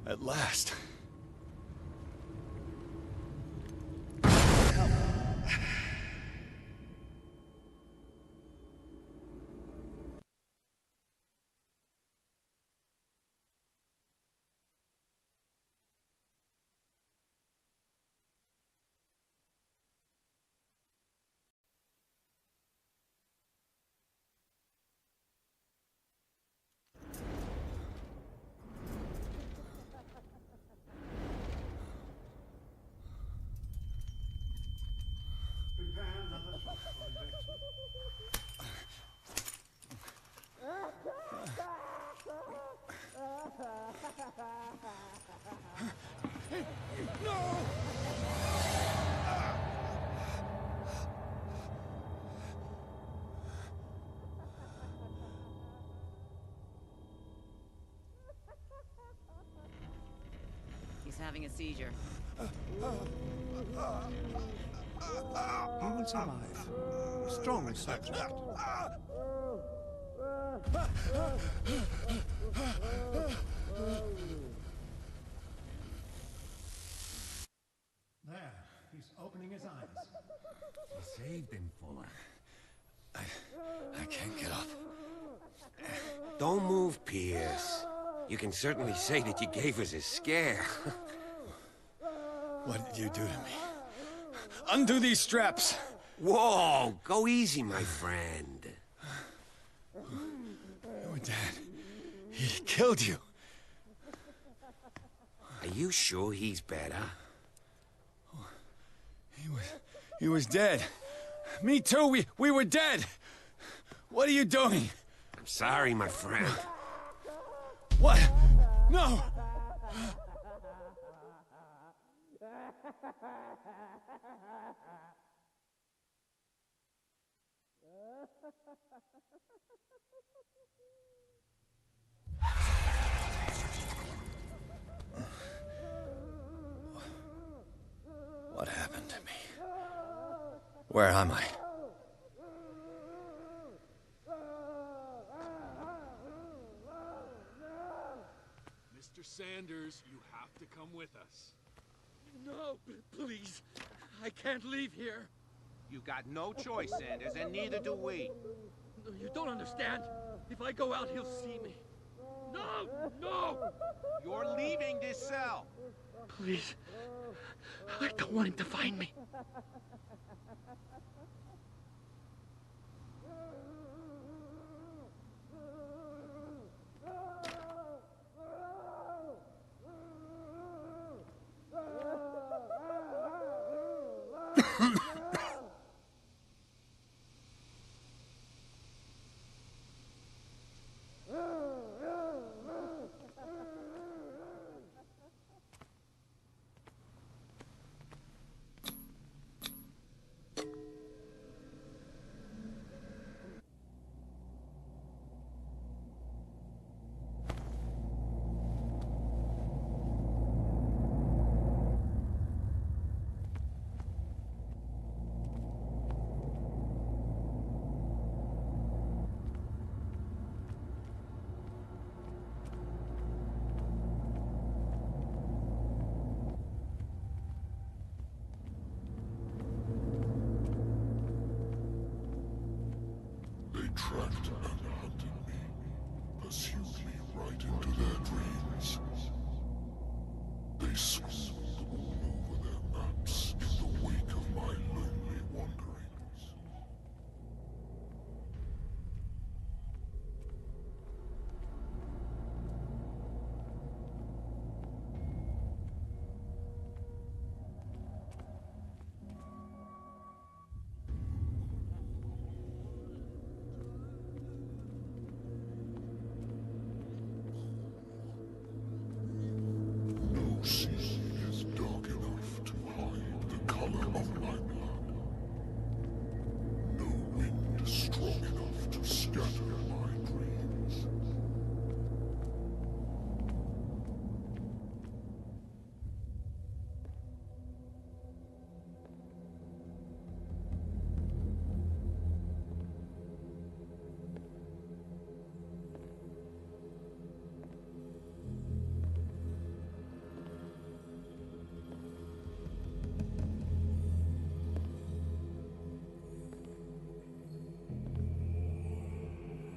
At last. He's having a seizure. He will survive. Strong subject. There, he's opening his eyes. You saved him, Fuller. I can't get up. Don't move, Pierce. You can certainly say that you gave us a scare. What did you do to me? Undo these straps! Whoa! Go easy, my friend. Your dad... he killed you. Are you sure he's better? He was dead. Me too, we were dead! What are you doing? I'm sorry, my friend. What? No! What happened to me? Where am I? Mr. Sanders, you have to come with us. No, please. I can't leave here. You got no choice, Sanders, and neither do we. No, you don't understand. If I go out, he'll see me. No! No! You're leaving this cell. Please. I don't want him to find me. Tracked and hunted me, pursued me right into their dreams. They scrawled all over their maps in the wake of my lonely wanderings. No sea is dark enough to hide the color of my blood. No wind strong enough to scatter my dreams.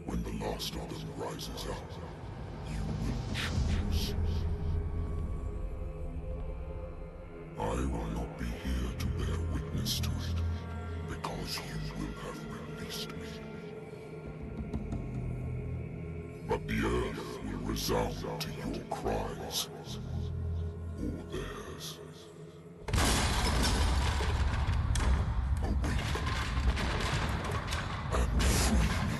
When the last of them rises up, you will choose. I will not be here to bear witness to it, because you will have released me. But the earth will resound to your cries, or theirs. Awake and free me.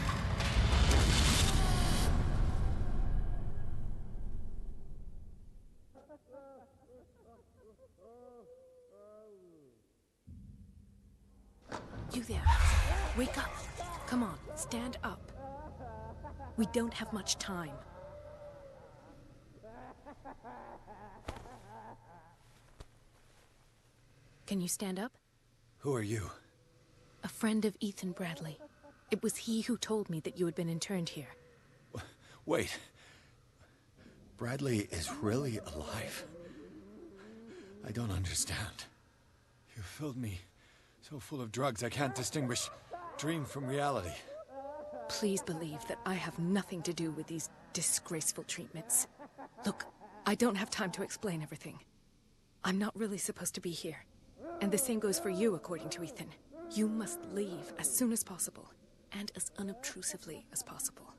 You there. Wake up. Come on, stand up. We don't have much time. Can you stand up? Who are you? A friend of Ethan Bradley. It was he who told me that you had been interned here. Wait. Bradley is really alive? I don't understand. You filled me so full of drugs I can't distinguish dream from reality. Please believe that I have nothing to do with these disgraceful treatments. Look, I don't have time to explain everything. I'm not really supposed to be here. And the same goes for you, according to Ethan. You must leave as soon as possible, and as unobtrusively as possible.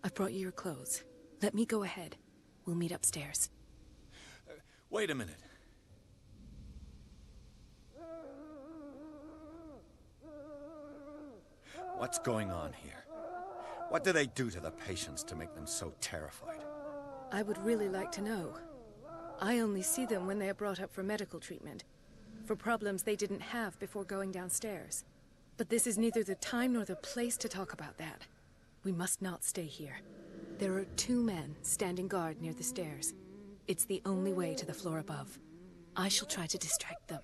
I've brought you your clothes. Let me go ahead. We'll meet upstairs. Wait a minute. What's going on here? What do they do to the patients to make them so terrified? I would really like to know. I only see them when they are brought up for medical treatment, for problems they didn't have before going downstairs. But this is neither the time nor the place to talk about that. We must not stay here. There are 2 men standing guard near the stairs. It's the only way to the floor above. I shall try to distract them,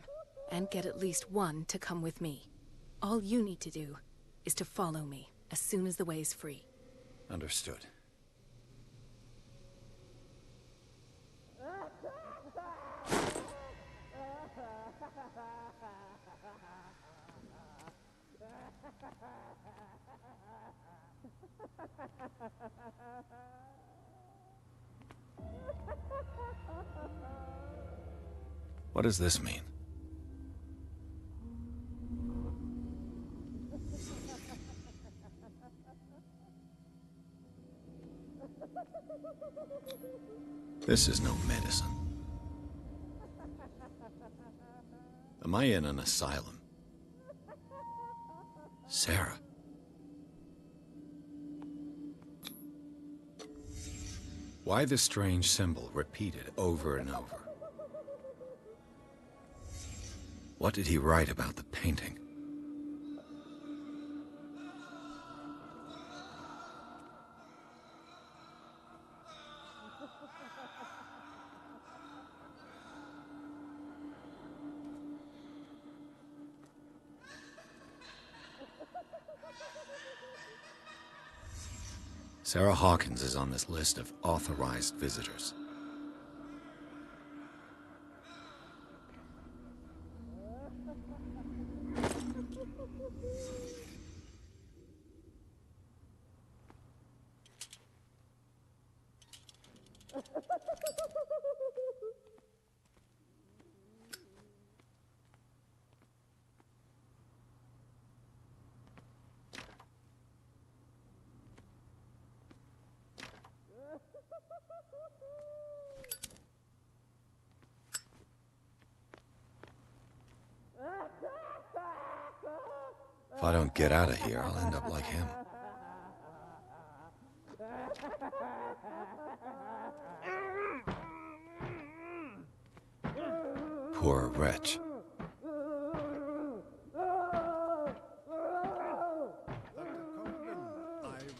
and get at least one to come with me. All you need to do is to follow me as soon as the way is free. Understood. What does this mean? This is no medicine. Am I in an asylum? Sarah. Why this strange symbol repeated over and over? What did he write about the painting? Sarah Hawkins is on this list of authorized visitors. If I don't get out of here, I'll end up like him. Poor wretch. I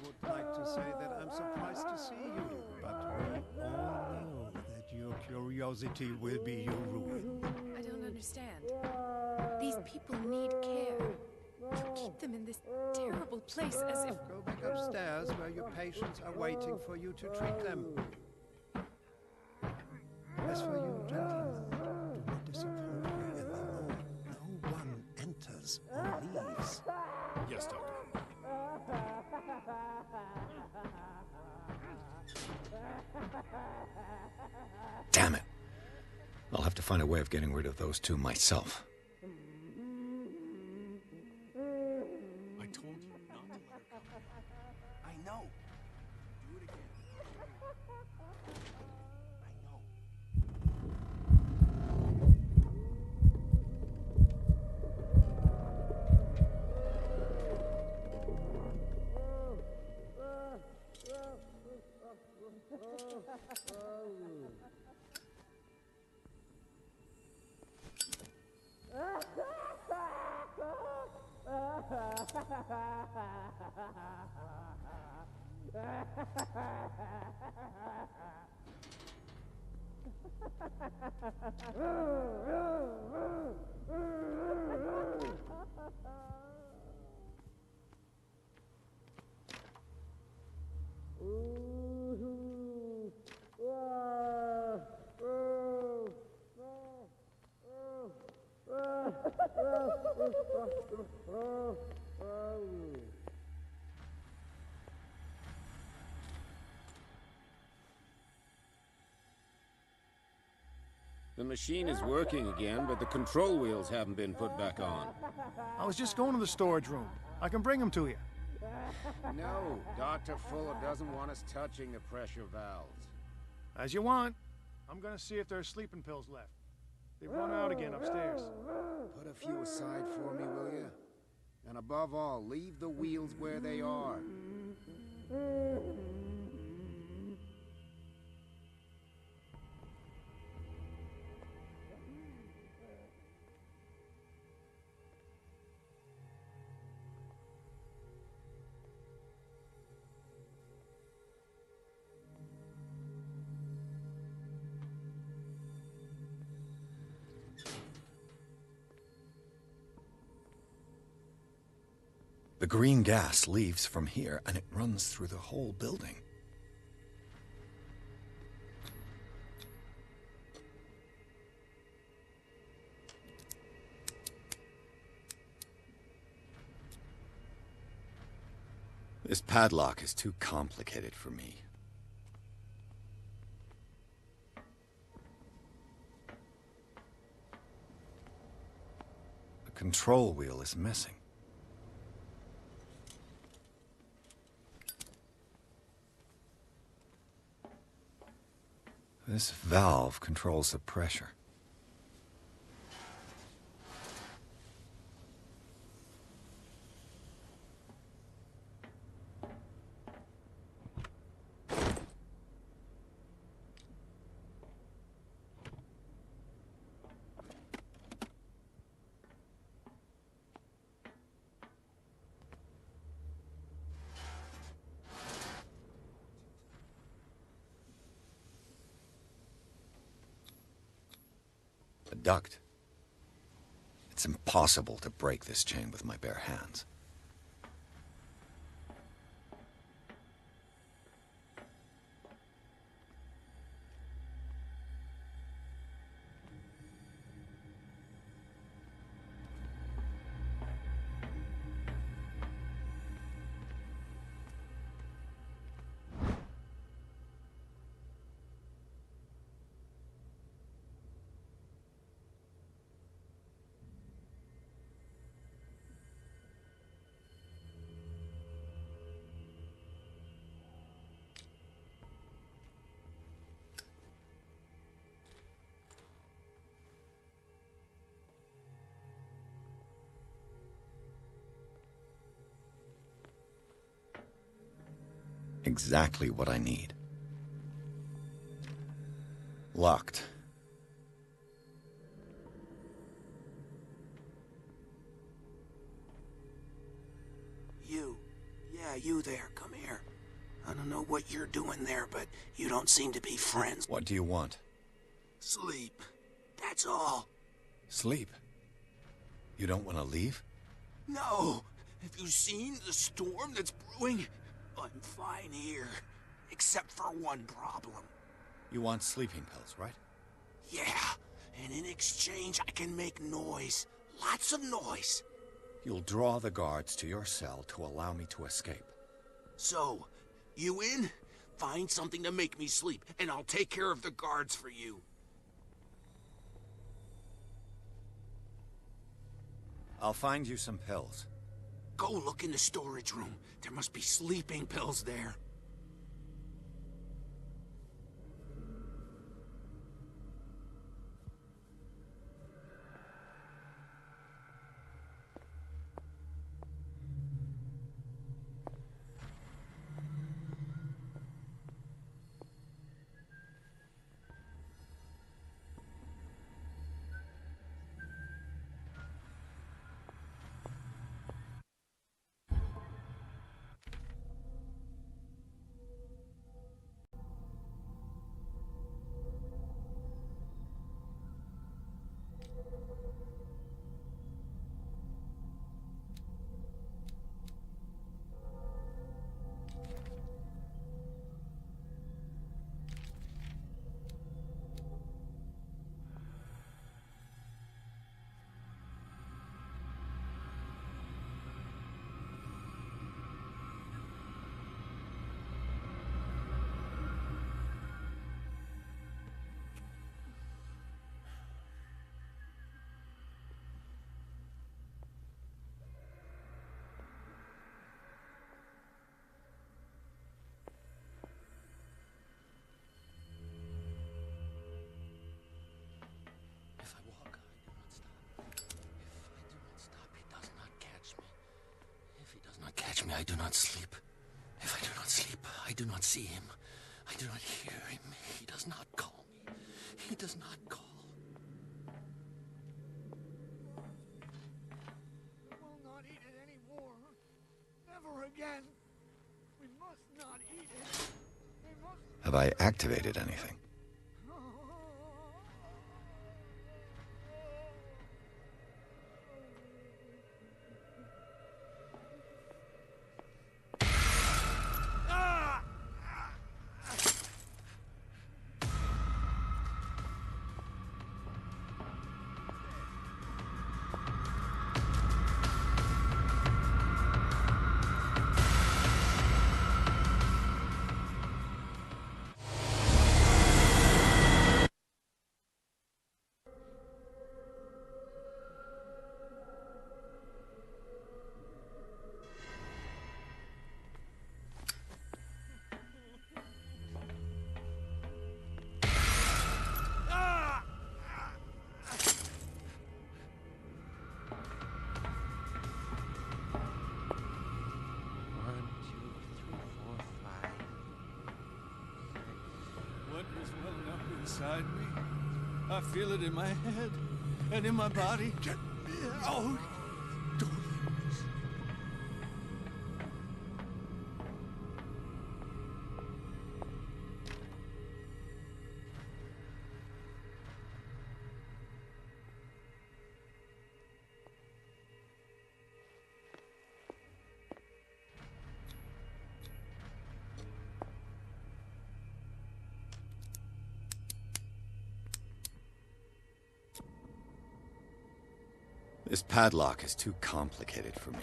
would like to say that I'm surprised to see you, but we all know that your curiosity will be your ruin. I don't understand. These people need care. You keep them in this terrible place as if... Go back upstairs where your patients are waiting for you to treat them. As for you, gentlemen, do not disappoint me in the hall. No one enters or leaves. Yes, Doctor. Damn it. I'll have to find a way of getting rid of those two myself. I told you not to let her come in. I know. Do it again. I know. The machine is working again, but the control wheels haven't been put back on. I was just going to the storage room. I can bring them to you. No, Dr. Fuller doesn't want us touching the pressure valves. As you want. I'm gonna see if there's sleeping pills left. They've run out again upstairs. Put a few aside for me, will you? And above all, leave the wheels where they are. The green gas leaves from here, and it runs through the whole building. This padlock is too complicated for me. The control wheel is missing. This valve controls the pressure. A duct. It's impossible to break this chain with my bare hands. Exactly what I need. Locked. You. Yeah, you there. Come here. I don't know what you're doing there, but you don't seem to be friends. What do you want? Sleep. That's all. Sleep? You don't want to leave? No. Have you seen the storm that's brewing? I'm fine here. Except for one problem. You want sleeping pills, right? Yeah. And in exchange, I can make noise. Lots of noise. You'll draw the guards to your cell to allow me to escape. So, you in? Find something to make me sleep, and I'll take care of the guards for you. I'll find you some pills. Go look in the storage room. There must be sleeping pills there. I do not sleep. If I do not sleep, I do not see him. I do not hear him. He does not call me. He does not call. We will not eat it anymore. Never again. We must not eat it. We must... Have I activated anything? blood is welling up inside me. I feel it in my head and in my body. Get me out! Don't. This padlock is too complicated for me.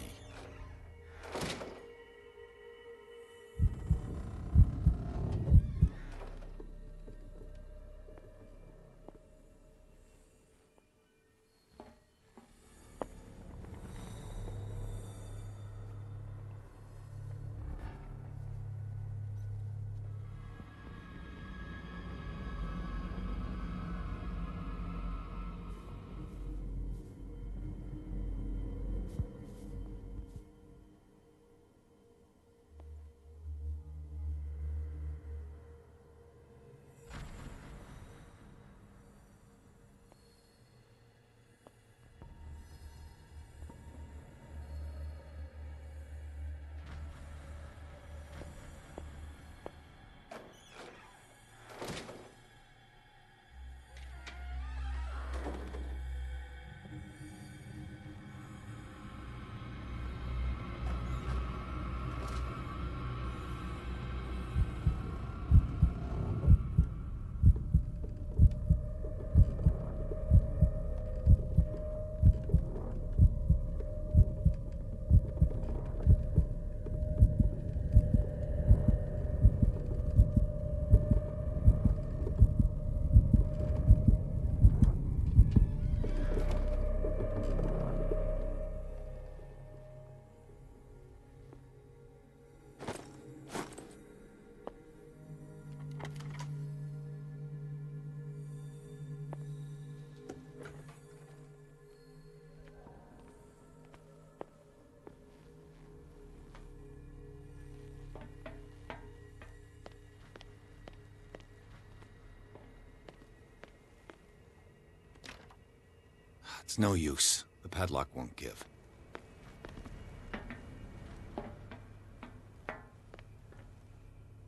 It's no use. The padlock won't give.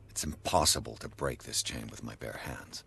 It's impossible to break this chain with my bare hands.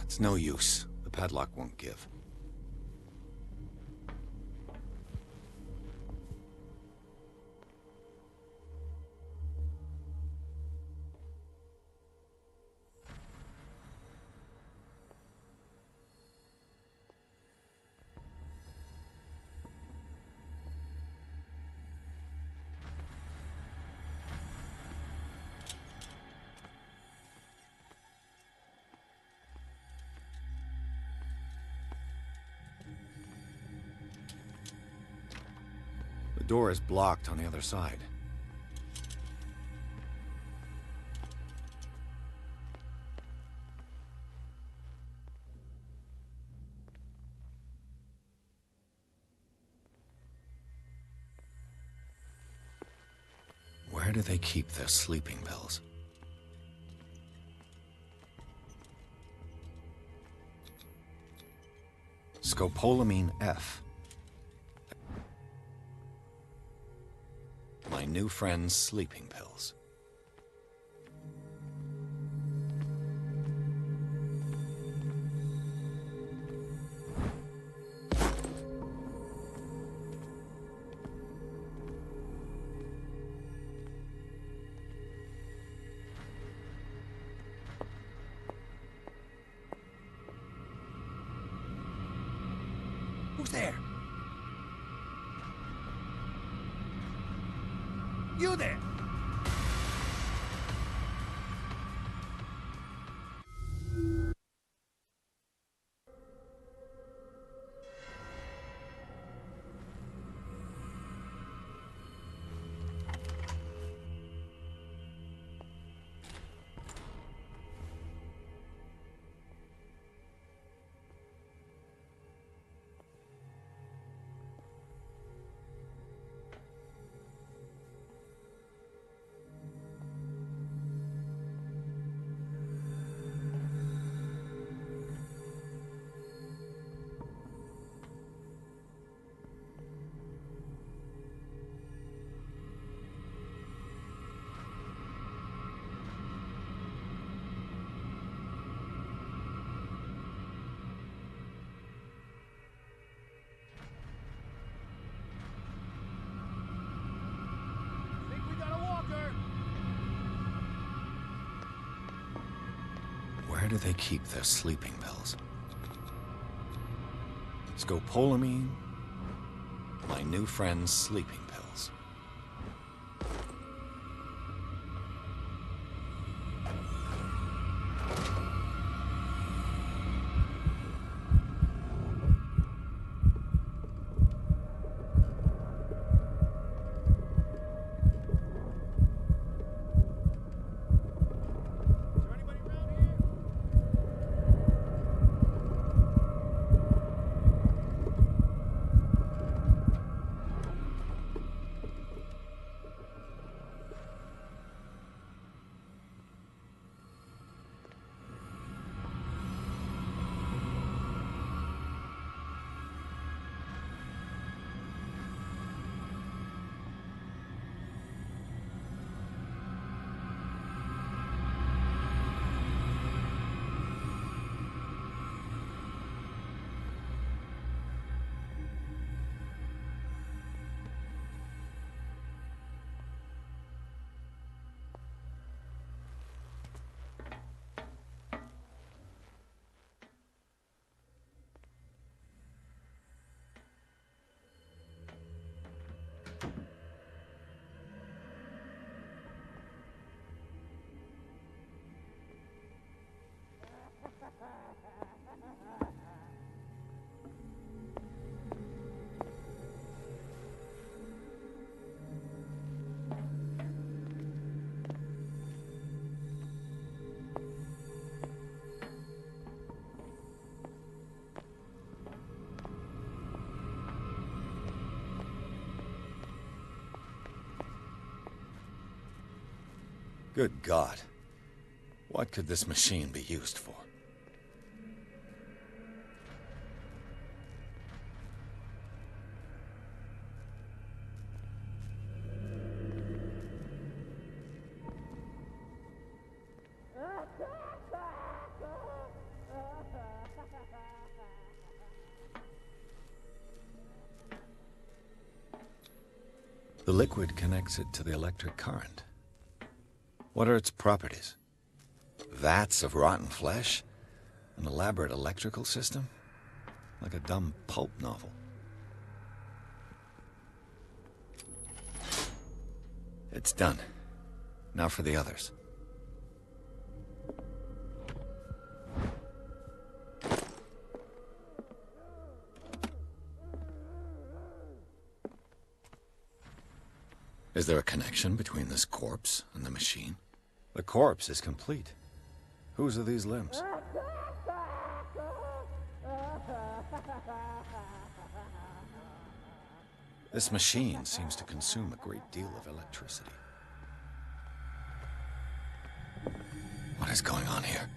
It's no use. The padlock won't give. The door is blocked on the other side. Where do they keep their sleeping pills? Scopolamine F. My new friend's sleeping pills. Who's there? You there! Where do they keep their sleeping pills? Scopolamine, my new friend's sleeping pills. Good God. What could this machine be used for? The liquid connects it to the electric current. What are its properties? Vats of rotten flesh? An elaborate electrical system? Like a dumb pulp novel. It's done. Now for the others. Is there a connection between this corpse and the machine? The corpse is complete. Whose are these limbs? This machine seems to consume a great deal of electricity. What is going on here?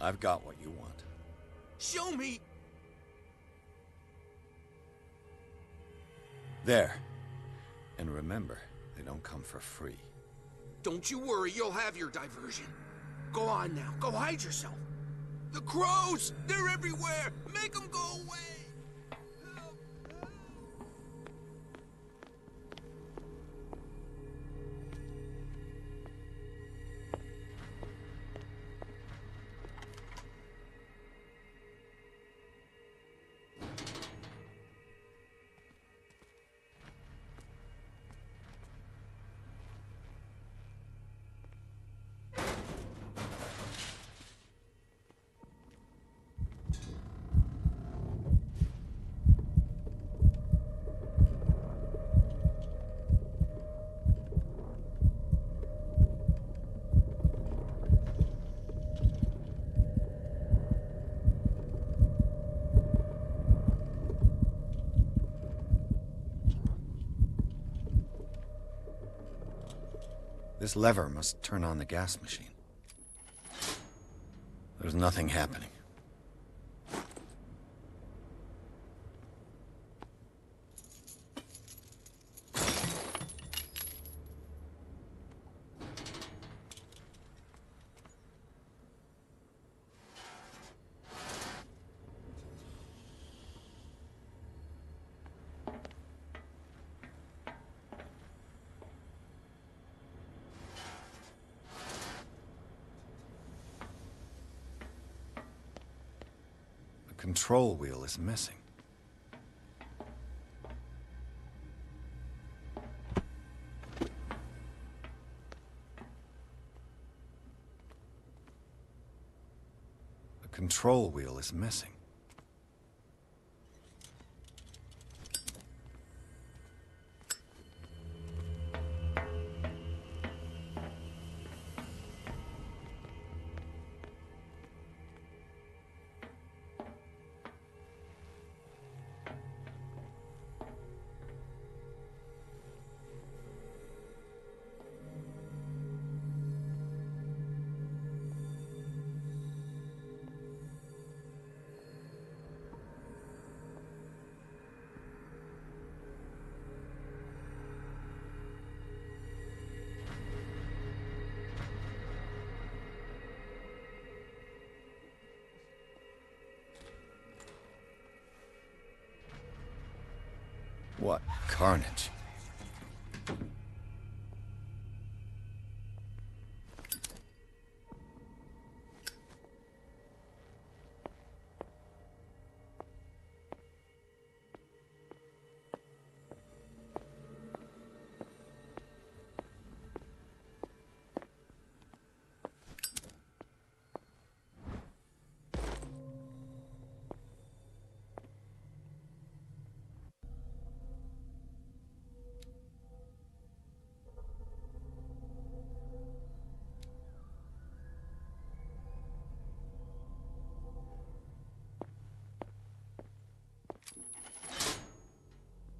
I've got what you want. Show me! There. And remember, they don't come for free. Don't you worry, you'll have your diversion. Go on now, go hide yourself. The crows! They're everywhere! Make them go away! This lever must turn on the gas machine. There's nothing happening. The control wheel is missing. The control wheel is missing. What carnage.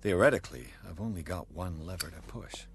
Theoretically, I've only got one lever to push.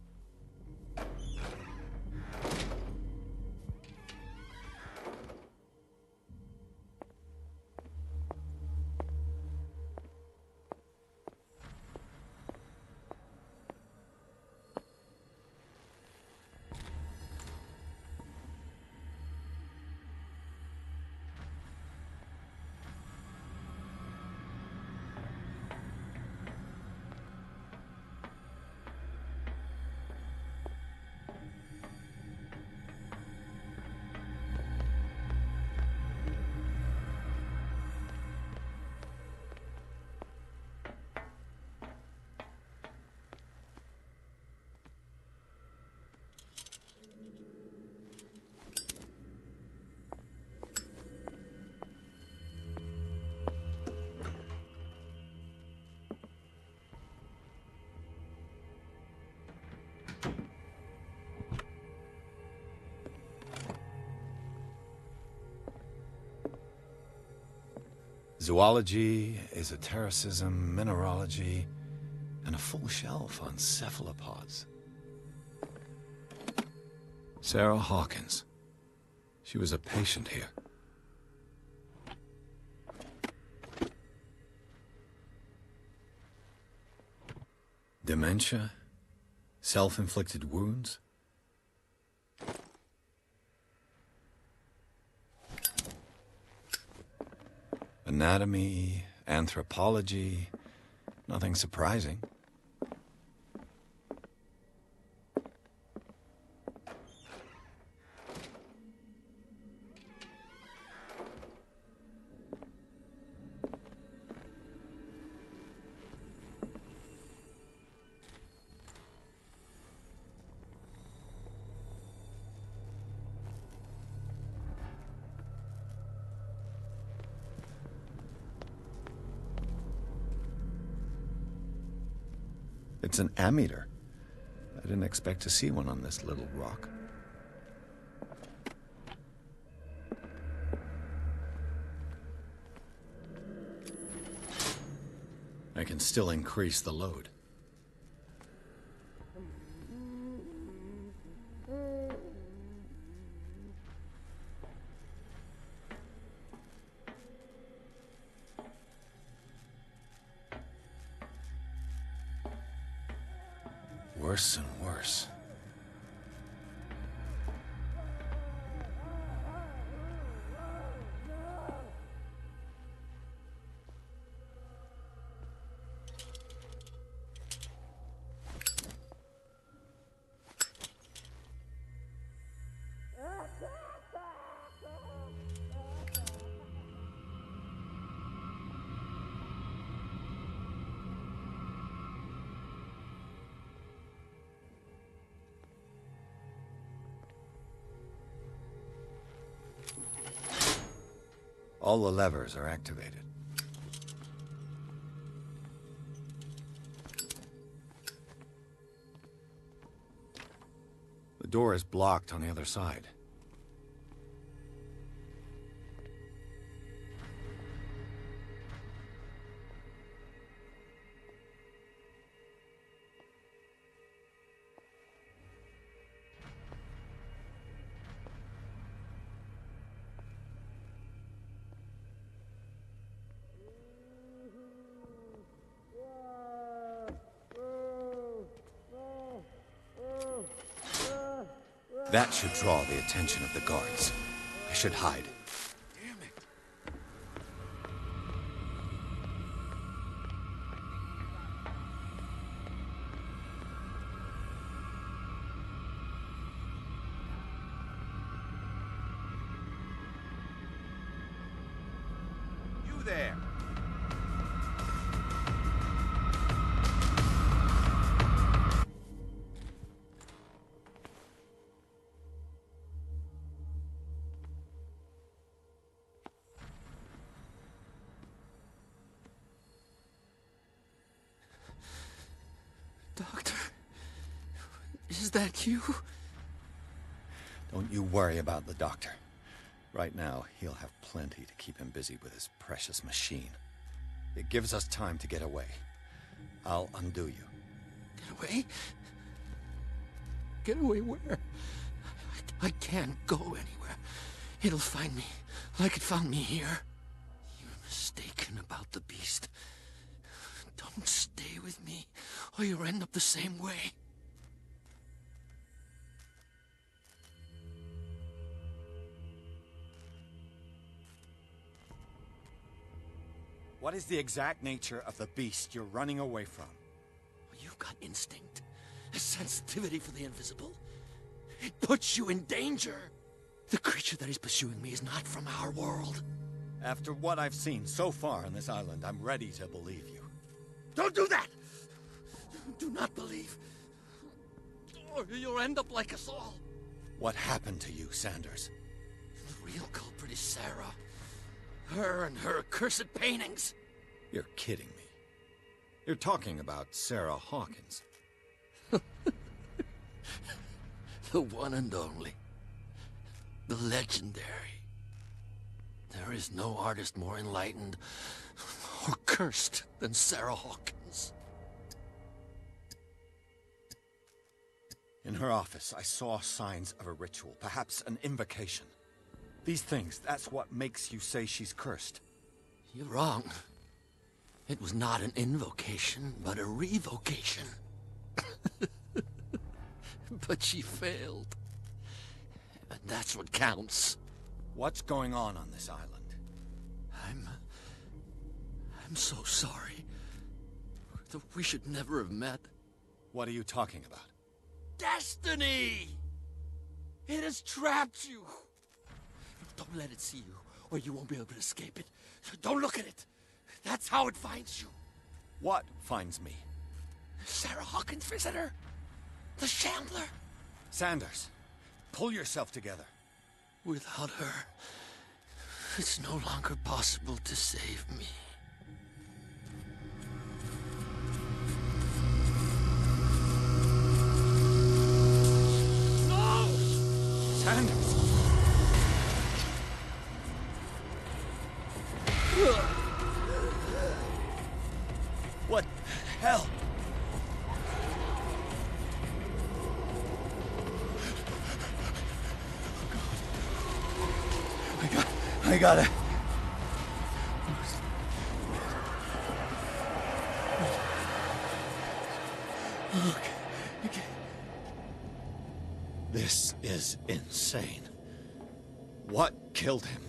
Zoology, esotericism, mineralogy, and a full shelf on cephalopods. Sarah Hawkins. She was a patient here. Dementia? Self-inflicted wounds? Anatomy, anthropology, nothing surprising. It's an ammeter. I didn't expect to see one on this little rock. I can still increase the load. Worse and worse. All the levers are activated. The door is blocked on the other side. That should draw the attention of the guards. I should hide. Damn it. You there. Doctor, is that you? Don't you worry about the doctor. Right now, he'll have plenty to keep him busy with his precious machine. It gives us time to get away. I'll undo you. Get away? Get away where? I can't go anywhere. It'll find me, like it found me here. You're mistaken about the beast. Don't stay with me, or you'll end up the same way. What is the exact nature of the beast you're running away from? You've got instinct, a sensitivity for the invisible. It puts you in danger. The creature that is pursuing me is not from our world. After what I've seen so far on this island, I'm ready to believe you. Don't do that! Do not believe, or you'll end up like us all. What happened to you, Sanders? The real culprit is Sarah. Her and her accursed paintings. You're kidding me. You're talking about Sarah Hawkins. The one and only. The legendary. There is no artist more enlightened or cursed than Sarah Hawkins. In her office, I saw signs of a ritual, perhaps an invocation. These things, that's what makes you say she's cursed. You're wrong. It was not an invocation, but a revocation. But she failed. And that's what counts. What's going on this island? I'm so sorry. We should never have met. What are you talking about? Destiny! It has trapped you. Don't let it see you, or you won't be able to escape it. Don't look at it. That's how it finds you. What finds me? Sarah Hawkins' visitor. The Shambler. Sanders, pull yourself together. Without her, it's no longer possible to save me. No! Sanders! What the hell? I gotta... Okay. This is insane. What killed him?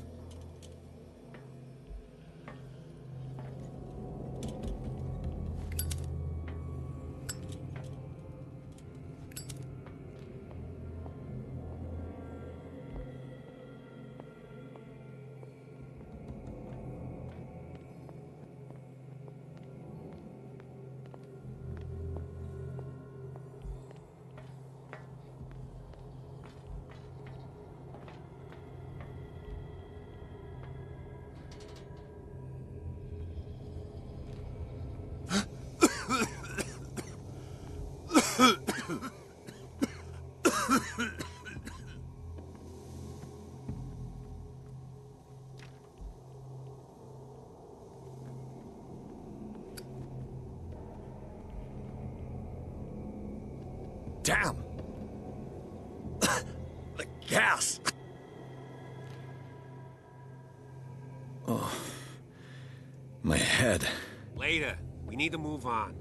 Damn! The gas! Oh. My head. Later. We need to move on.